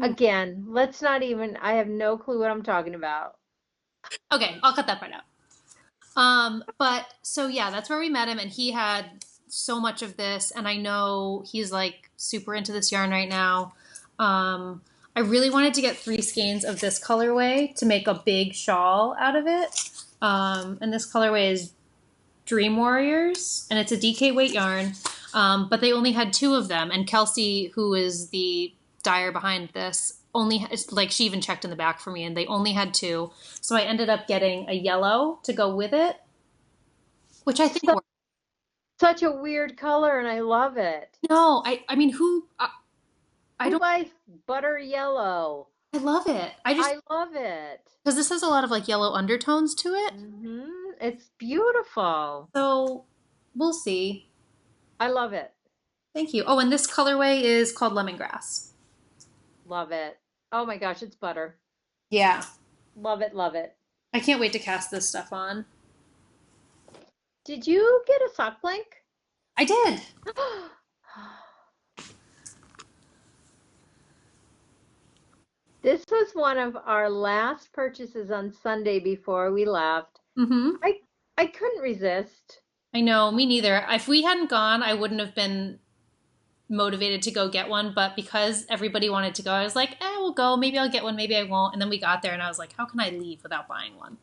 Again, let's not even, I have no clue what I'm talking about. Okay, I'll cut that part out. But so yeah, that's where we met him, and he had so much of this, and I know he's like super into this yarn right now. I really wanted to get 3 skeins of this colorway to make a big shawl out of it. And this colorway is Dream Warriors, and it's a DK weight yarn. But they only had 2 of them, and Kelsey, who is the dyer behind this, only like she even checked in the back for me, and they only had 2. So I ended up getting a yellow to go with it, which I think worked. Such a weird color and I love it. No, I mean who I Who don't buys butter yellow? I love it. I just I love it. because this has a lot of like yellow undertones to it. It's beautiful. So we'll see. I love it. Thank you. Oh, and this colorway is called lemongrass. Love it. Oh my gosh, it's butter. Yeah. Love it, love it. I can't wait to cast this stuff on. Did you get a sock blank? I did. This was one of our last purchases on Sunday before we left. Mm-hmm. I couldn't resist. I know, me neither. If we hadn't gone, I wouldn't have been motivated to go get one, but because everybody wanted to go, I was like, we'll go. Maybe I'll get one, maybe I won't. And then we got there and I was like, how can I leave without buying one?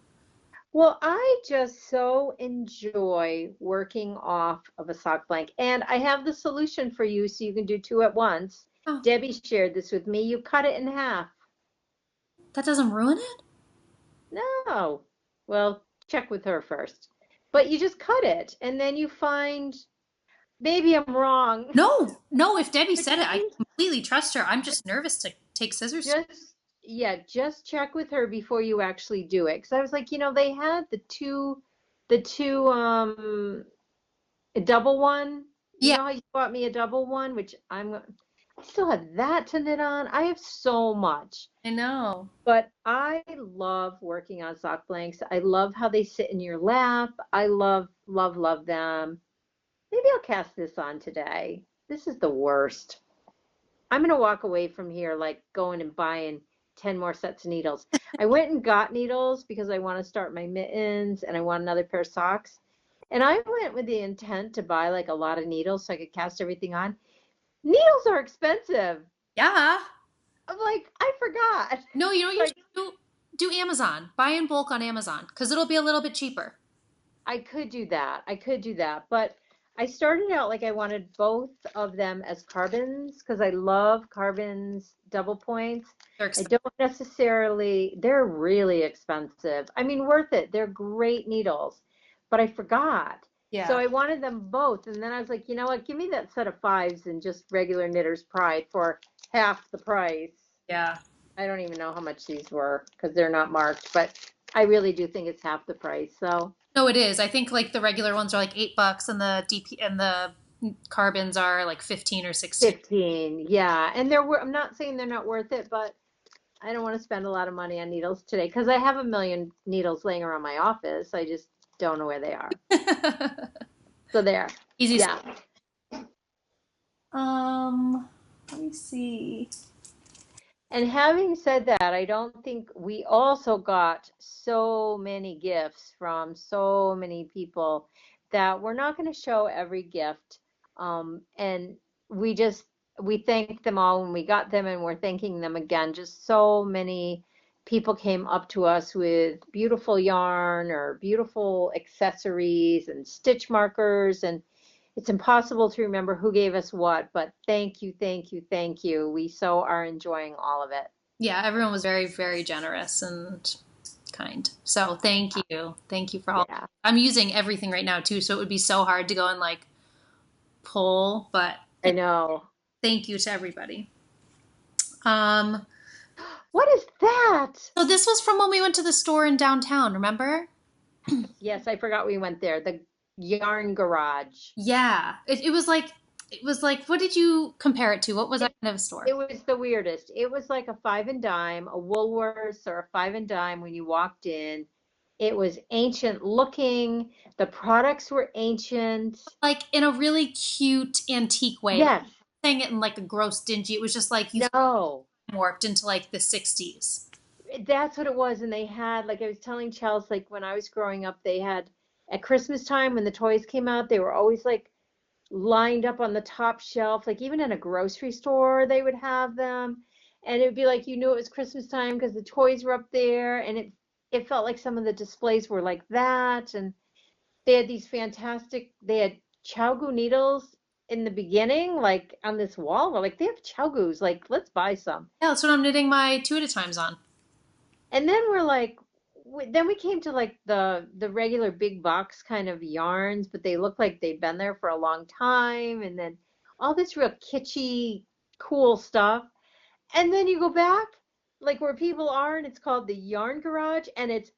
Well, I just so enjoy working off of a sock blank. And I have the solution for you so you can do 2 at once. Oh. Debbie shared this with me. You cut it in half. That doesn't ruin it? No. Well, check with her first. But you just cut it and then you find, maybe I'm wrong. No, if Debbie said it, I completely trust her. I'm just nervous to take scissors. Just check with her before you actually do it. Because I was like, they had the two a double one. You know how you bought me a double one, which I still have that to knit on. I have so much. I know. But I love working on sock blanks. I love how they sit in your lap. I love, love, love them. Maybe I'll cast this on today. This is the worst. I'm going to walk away from here like going and buying 10 more sets of needles. I went and got needles because I want to start my mittens and I want another pair of socks. And I went with the intent to buy like a lot of needles so I could cast everything on. Needles are expensive. Yeah. I'm like, I forgot. No, you know what you should do? Amazon. Buy in bulk on Amazon because it'll be a little bit cheaper. I could do that. But I started out like I wanted both of them as carbons because I love carbons double points. I don't necessarily, they're really expensive. I mean, worth it. They're great needles, but I forgot. Yeah. So I wanted them both. And then I was like, you know what? Give me that set of 5s and just regular Knitter's Pride for half the price. Yeah. I don't even know how much these were because they're not marked, but I really do think it's half the price. So. No, it is. I think like the regular ones are like $8 and the DP and the carbons are like 15 or 16. 15, yeah. And I'm not saying they're not worth it, but I don't want to spend a lot of money on needles today because I have a million needles laying around my office. I just don't know where they are. So there. Easy. Yeah. Let me see. And having said that, I don't think we also got so many gifts from so many people that we're not going to show every gift. And we thanked them all when we got them and we're thanking them again. Just so many people came up to us with beautiful yarn or beautiful accessories and stitch markers, and it's impossible to remember who gave us what, but thank you, thank you, thank you. We so are enjoying all of it. Yeah, everyone was very, very generous and kind. So thank you. Thank you for all. Yeah. I'm using everything right now too, so it would be so hard to go and like pull, but I know. thank you to everybody. Um, What is that? so this was from when we went to the store in downtown, remember? Yes, I forgot we went there. The yarn garage. Yeah. It was like what did you compare it to? What was that kind of a store? It was the weirdest. It was like a five and dime, a Woolworths or a five and dime when you walked in. It was ancient looking. The products were ancient. Like in a really cute antique way. Like, Yes. saying it in like a gross dingy. It was just like you No. warped into like the 60s. That's what it was. And they had, like I was telling Chelsea, like when I was growing up, they had at Christmas time when the toys came out, they were always like lined up on the top shelf. Like even in a grocery store, they would have them. And it would be like you knew it was Christmas time because the toys were up there. And it felt like some of the displays were like that. And they had these fantastic, they had Chowgu needles in the beginning, like on this wall. We're like, they have Chowgus, like, let's buy some. Yeah, that's what I'm knitting my 2 at a times on. And then we're like, then we came to like the regular big box kind of yarns, but they look like they've been there for a long time. And then all this real kitschy, cool stuff. And then you go back, like where people are, and it's called the Yarn Garage, and it's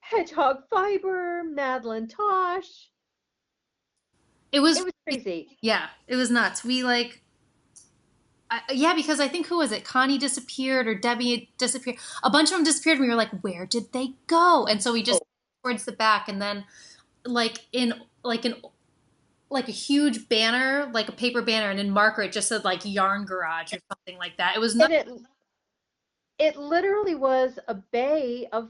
hedgehog fiber, Madeline Tosh. It was It was crazy. yeah, it was nuts. We like yeah, because I think who was it? Connie disappeared or Debbie disappeared. A bunch of them disappeared. And we were like, where did they go? And so we just towards the back, and then like in like a huge banner, like a paper banner, and in marker it just said like Yarn Garage or something like that. It was not. It literally was a bay of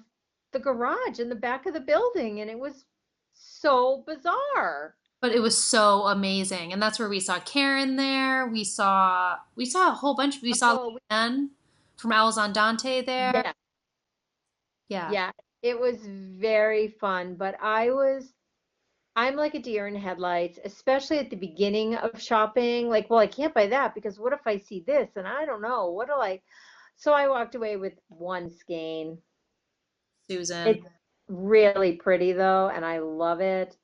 the garage in the back of the building, and it was so bizarre. But it was so amazing, and that's where we saw Karen there. We saw a whole bunch. We saw Oh, Len from Owls on Dante there. yeah, Yeah. yeah, it was very fun, but I'm like a deer in headlights, especially at the beginning of shopping. Like, well, I can't buy that because what if I see this and I don't know, what do I? So I walked away with one skein. Susan. It's really pretty though, and I love it.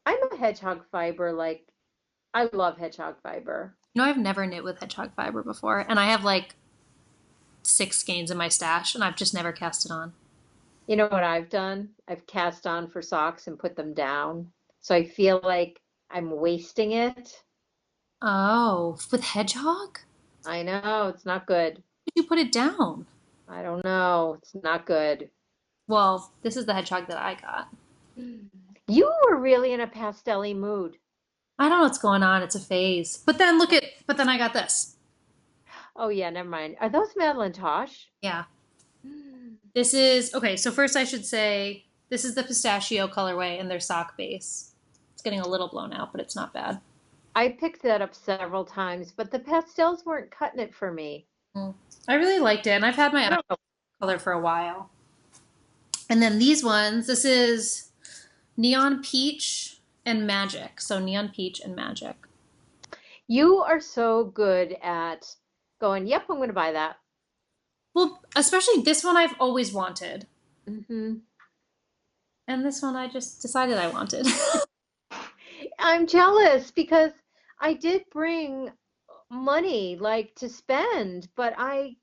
I'm a hedgehog fiber, like I love hedgehog fiber. You know, I've never knit with hedgehog fiber before, and I have like 6 skeins in my stash, and I've just never cast it on. You know what I've done? I've cast on for socks and put them down. So I feel like I'm wasting it. Oh, with hedgehog? I know, it's not good. Did you put it down? I don't know. It's not good. Well, this is the hedgehog that I got. You were really in a pastel-y mood. I don't know what's going on. It's a phase. But then but then I got this. Oh yeah, never mind. Are those Madeline Tosh? Yeah. This is, okay, so first I should say this is the pistachio colorway and their sock base. It's getting a little blown out, but it's not bad. I picked that up several times, but the pastels weren't cutting it for me. I really liked it, and I've had my I don't know. color for a while. And then these ones, this is Neon Peach and Magic. So Neon Peach and Magic. You are so good at going, yep, I'm going to buy that. Well, especially this one I've always wanted. Hmm. And this one I just decided I wanted. I'm jealous because I did bring money like to spend, but I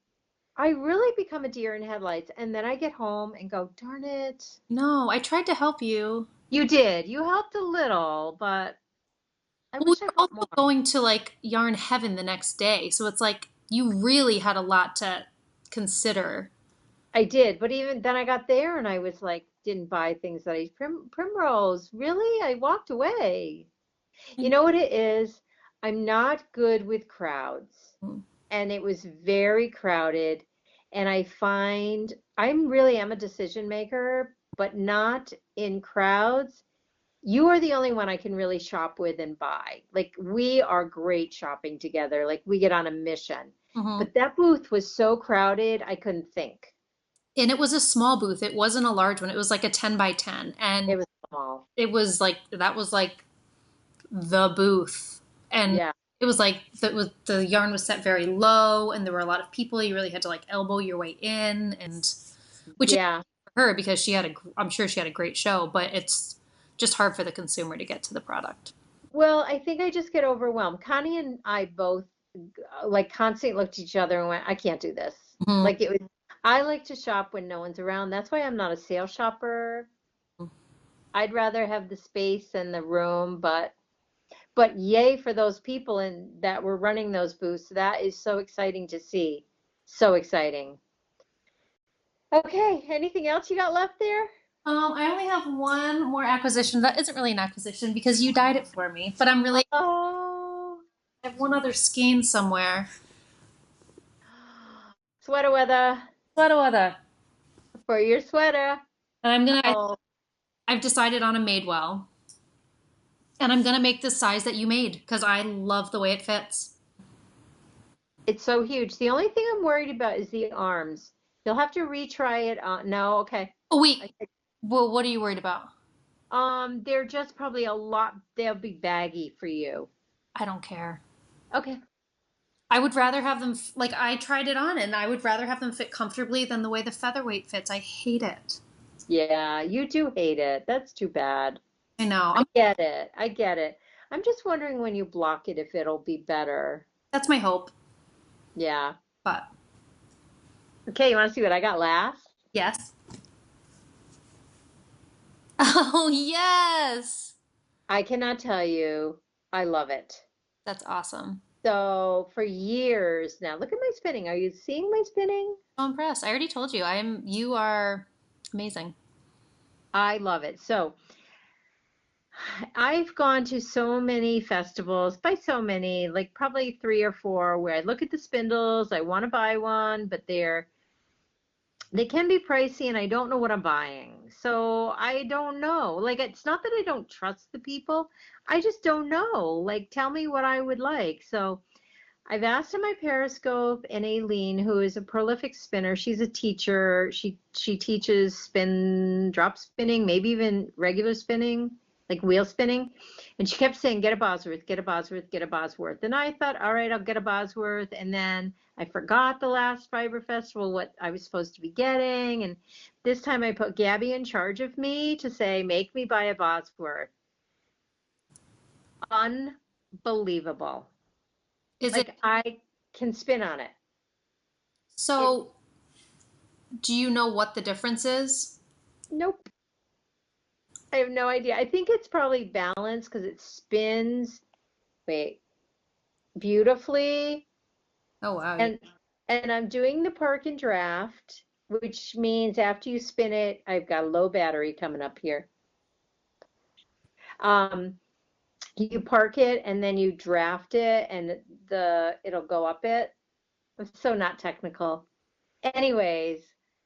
really become a deer in headlights, and then I get home and go, darn it. No, I tried to help you. You did. You helped a little, but I Well, we wish I were bought also more. going to like Yarn Heaven the next day. So it's like you really had a lot to consider. I did, but even then I got there and I was like, didn't buy things that Primrose, really? I walked away. You know what it is? I'm not good with crowds, Mm. and it was very crowded. And I find I'm really am a decision maker, but not in crowds. You are the only one I can really shop with and buy. Like we are great shopping together. Like we get on a mission. Mhm. But that booth was so crowded, I couldn't think. And it was a small booth. It wasn't a large one. It was like a 10 by 10. It And was small. it was like, that was like the booth. And Yeah. it was like, the yarn was set very low and there were a lot of people. You really had to like elbow your way in, and which is Yeah. her because I'm sure she had a great show, but it's just hard for the consumer to get to the product. Well, I think I just get overwhelmed. Connie and I both like constantly looked at each other and went, I can't do this. Mhm. Like it was, I like to shop when no one's around. That's why I'm not a sale shopper. I'd rather have the space and the room, but yay for those people and that were running those booths. That is so exciting to see. So exciting. Okay, anything else you got left there? I only have one more acquisition. That isn't really an acquisition because you dyed it for me, but Oh, I have one other skein somewhere. sweater weather What other? for your sweater. And Oh, I've decided on a Madewell. And I'm gonna make the size that you made because I love the way it fits. it's so huge. The only thing I'm worried about is the arms. You'll have to retry it on. No, okay. Oh wait, well, what are you worried about? They're just probably a lot. They'll be baggy for you. I don't care. Okay. I would rather have them like I tried it on, and I would rather have them fit comfortably than the way the featherweight fits. I hate it. Yeah, you do hate it. That's too bad. I know. I get it. I get it. I'm just wondering when you block it if it'll be better. That's my hope. Yeah. But Okay, you want to see what I got last? yes. Oh yes, I cannot tell you. I love it. that's awesome. So for years now, look at my spinning. Are you seeing my spinning? So impressed. I already told you. You are amazing. I love it. So I've gone to so many festivals, by so many, like probably three or four, where I look at the spindles, I want to buy one, but they can be pricey and I don't know what I'm buying. So I don't know. Like it's not that I don't trust the people. I just don't know. Like tell me what I would like. So I've asked in my Periscope and Aileen, who is a prolific spinner. She's a teacher. She teaches drop spinning, maybe even regular spinning, like wheel spinning. And she kept saying, get a Bosworth, get a Bosworth, get a Bosworth. And I thought, all right, I'll get a Bosworth. And then I forgot the last Fiber Festival what I was supposed to be getting. And this time I put Gabby in charge of me to say, make me buy a Bosworth. Unbelievable. Is Like it I can spin on it. so? Do you know what the difference is? Nope. I have no idea. I think it's probably balanced because it spins, wait, beautifully. Oh wow. And I'm doing the park and draft, which means after you spin it, I've got a low battery coming up here. You park it and then you draft it and it'll go up it. I'm so not technical. Anyways,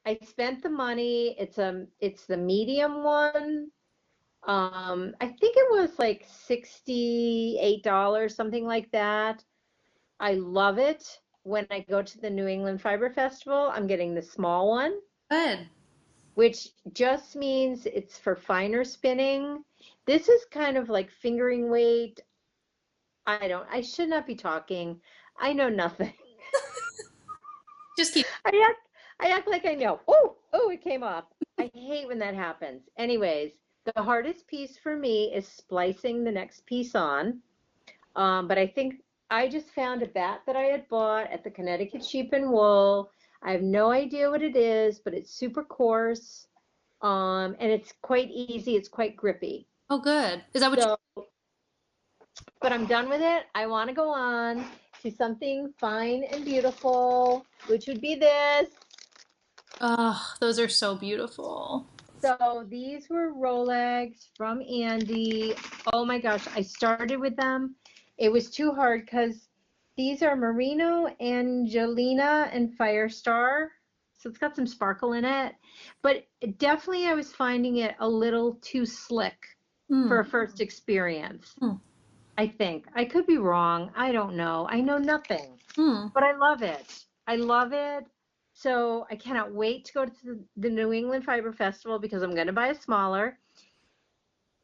I spent the money. It's the medium one. I think it was like $68, something like that. I love it. When I go to the New England Fiber Festival, I'm getting the small one, Good. which just means it's for finer spinning. This is kind of like fingering weight. I should not be talking. I know nothing. Just keep. I act like I know. Oh, it came off. I hate when that happens. Anyways, the hardest piece for me is splicing the next piece on. But I think I just found a bat that I had bought at the Connecticut Sheep and Wool. I have no idea what it is, but it's super coarse. And it's quite easy. It's quite grippy. Oh, good. Is that what you? So, but I'm done with it. I want to go on to something fine and beautiful, which would be this. Oh, those are so beautiful. So these were Rolex from Andy. Oh my gosh, I started with them. It was too hard because these are Merino, Angelina, and Firestar. So it's got some sparkle in it. But definitely I was finding it a little too slick for a first experience. I think. I could be wrong. I don't know. I know nothing. But I love it. I love it. So I cannot wait to go to the New England Fiber Festival because I'm going to buy a smaller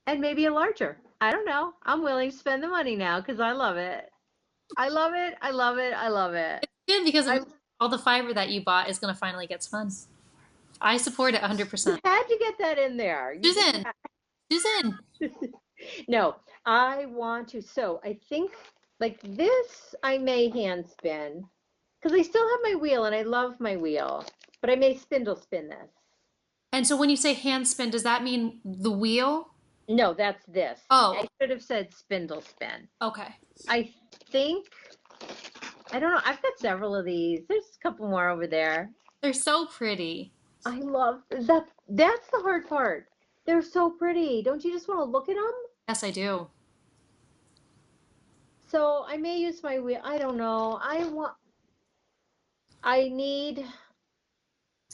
and maybe a larger. I don't know. I'm willing to spend the money now because I love it. I love it. I love it. I love it. It's good because all the fiber that you bought is going to finally get spun. I support it 100%. You had to get that in there. Susan. No, I want to. So I think like this, I may hand spin because I still have my wheel and I love my wheel, but I may spindle spin this. And so when you say hand spin, does that mean the wheel? No, that's this. Oh, I should have said spindle spin. okay. I think, I don't know. I've got several of these. There's a couple more over there. They're so pretty. I love that. That's the hard part. They're so pretty. Don't you just want to look at them? Yes, I do. So I may use my wheel. I don't know. I need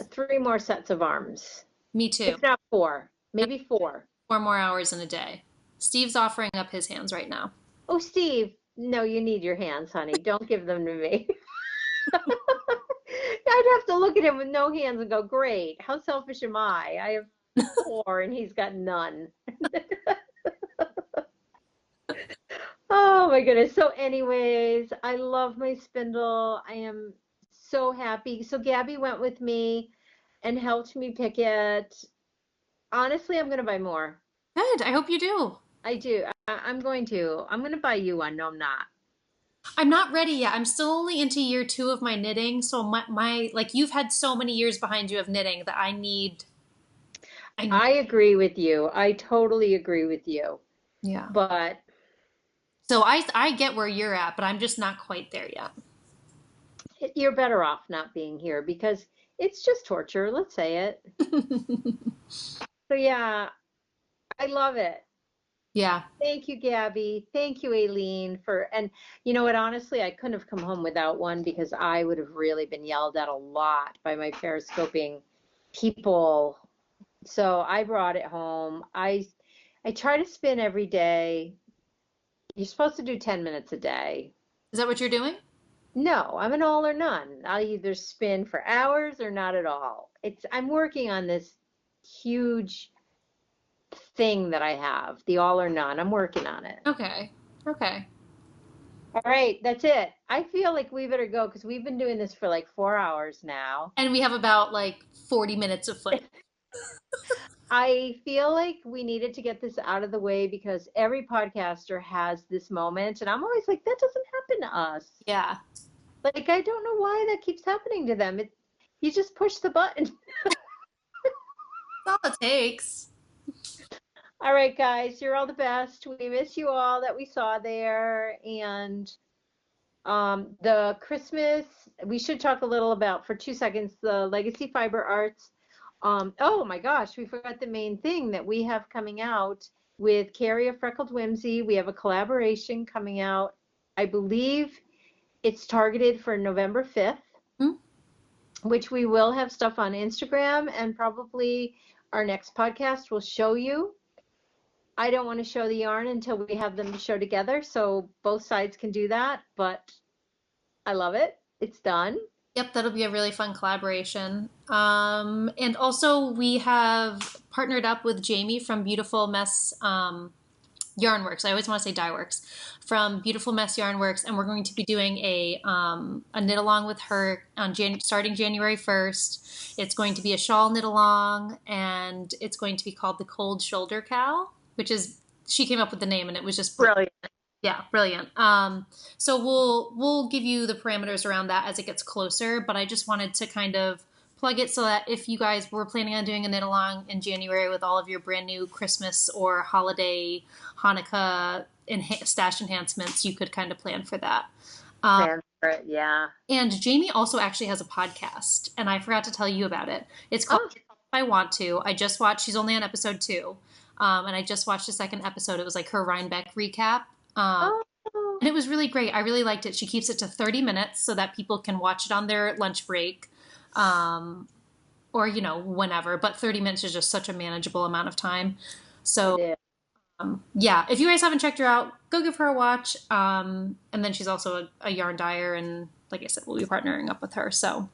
3 more sets of arms. Me too. If not 4, maybe 4. 4 more hours in a day. Steve's offering up his hands right now. Oh, Steve, no, you need your hands, honey. Don't give them to me. I'd have to look at him with no hands and go, great, how selfish am I? I have 4 and he's got none. Oh my goodness. So anyways, I love my spindle. I am so happy. So Gabby went with me and helped me pick it. Honestly, I'm going to buy more. Good. I hope you do. I do. I'm going to. I'm going to buy you one. No, I'm not. I'm not ready yet. I'm still only into year 2 of my knitting. So my like you've had so many years behind you of knitting that I need. I agree with you. I totally agree with you. Yeah. But so I get where you're at, but I'm just not quite there yet. you're better off not being here because it's just torture. Let's say it. So yeah, I love it. Yeah. Thank you, Gabby. Thank you, Aileen, and you know what, honestly, I couldn't have come home without one because I would have really been yelled at a lot by my periscoping people. So I brought it home. I try to spin every day. You're supposed to do 10 minutes a day. Is that what you're doing? No, I'm an all or none. I'll either spin for hours or not at all. I'm working on this huge thing that I have, the all or none. I'm working on it. Okay. Okay. All right, that's it. I feel like we better go because we've been doing this for like 4 hours now. And we have about like 40 minutes of footage. I feel like we needed to get this out of the way because every podcaster has this moment, and I'm always like, that doesn't happen to us. Yeah. Like, I don't know why that keeps happening to them. You just push the button. That's all it takes. All right, guys, you're all the best. We miss you all that we saw there. And the Christmas, we should talk a little about, for 2 seconds, the Legacy Fiber Arts. Oh my gosh, we forgot the main thing that we have coming out with Carrie of Freckled Whimsy. We have a collaboration coming out. I believe it's targeted for November 5th, which we will have stuff on Instagram, and probably our next podcast will show you. I don't want to show the yarn until we have them to show together, so both sides can do that, but I love it. It's done. Yep, that'll be a really fun collaboration. And also we have partnered up with Jamie from Beautiful Mess Yarnworks. I always want to say Dye Works. From Beautiful Mess Yarnworks, and we're going to be doing a knit along with her on starting January 1st. It's going to be a shawl knit along, and it's going to be called the Cold Shoulder Cow, which is, she came up with the name and it was just Brilliant. Yeah, brilliant. So we'll give you the parameters around that as it gets closer, but I just wanted to kind of plug it so that if you guys were planning on doing a knit along in January with all of your brand new Christmas or holiday Hanukkah stash enhancements, you could kind of plan for that. Plan for it, yeah. And Jamie also actually has a podcast, and I forgot to tell you about it. It's called If I Want To. I just watched, she's only on episode 2, and I just watched the second episode. It was like her Rhinebeck recap. And it was really great. I really liked it. She keeps it to 30 minutes so that people can watch it on their lunch break, or, whenever. But 30 minutes is just such a manageable amount of time. So, yeah, if you guys haven't checked her out, go give her a watch. And then she's also a yarn dyer. And like I said, we'll be partnering up with her. So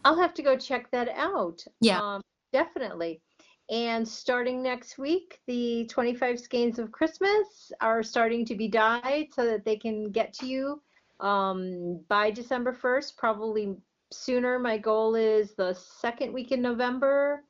I'll have to go check that out. Yeah. Definitely. And starting next week, the 25 skeins of Christmas are starting to be dyed so that they can get to you by December 1st, probably sooner. My goal is the second week in November.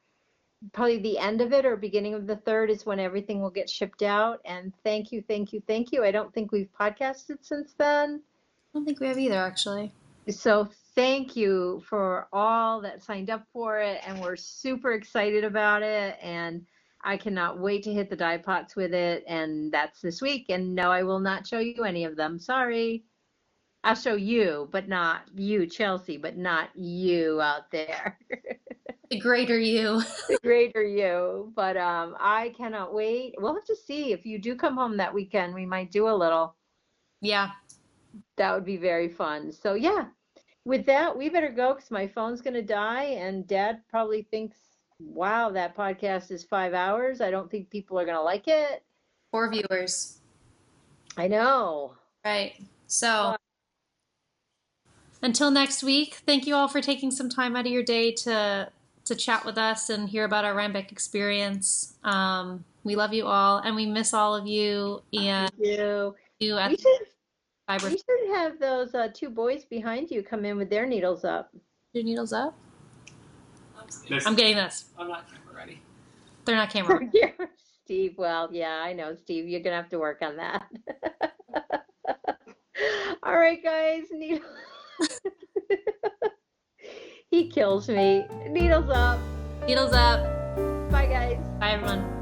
Probably the end of it or beginning of the third is when everything will get shipped out. And thank you, thank you, thank you. I don't think we've podcasted since then. I don't think we have either, actually. So thank you for all that signed up for it. And we're super excited about it. And I cannot wait to hit the dye pots with it. And that's this week. And no, I will not show you any of them. Sorry. I'll show you, but not you, Chelsea, but not you out there. The greater you. The greater you. But I cannot wait. We'll have to see. If you do come home that weekend, we might do a little. Yeah. That would be very fun. So yeah, with that, we better go because my phone's going to die. And Dad probably thinks, wow, that podcast is 5 hours. I don't think people are going to like it. 4 viewers. I know. Right. So until next week, thank you all for taking some time out of your day to chat with us and hear about our Rhinebeck experience. We love you all, and we miss all of you. And Thank you. at We Fiber. should have those 2 boys behind you come in with their needles up. Your needles up? This- I'm getting this. I'm not camera ready. They're not camera. Yeah, Steve, well, yeah, I know, Steve, you're going to have to work on that. All right, guys, needle. He kills me. Needles up. Needles up. Bye, guys. Bye, everyone.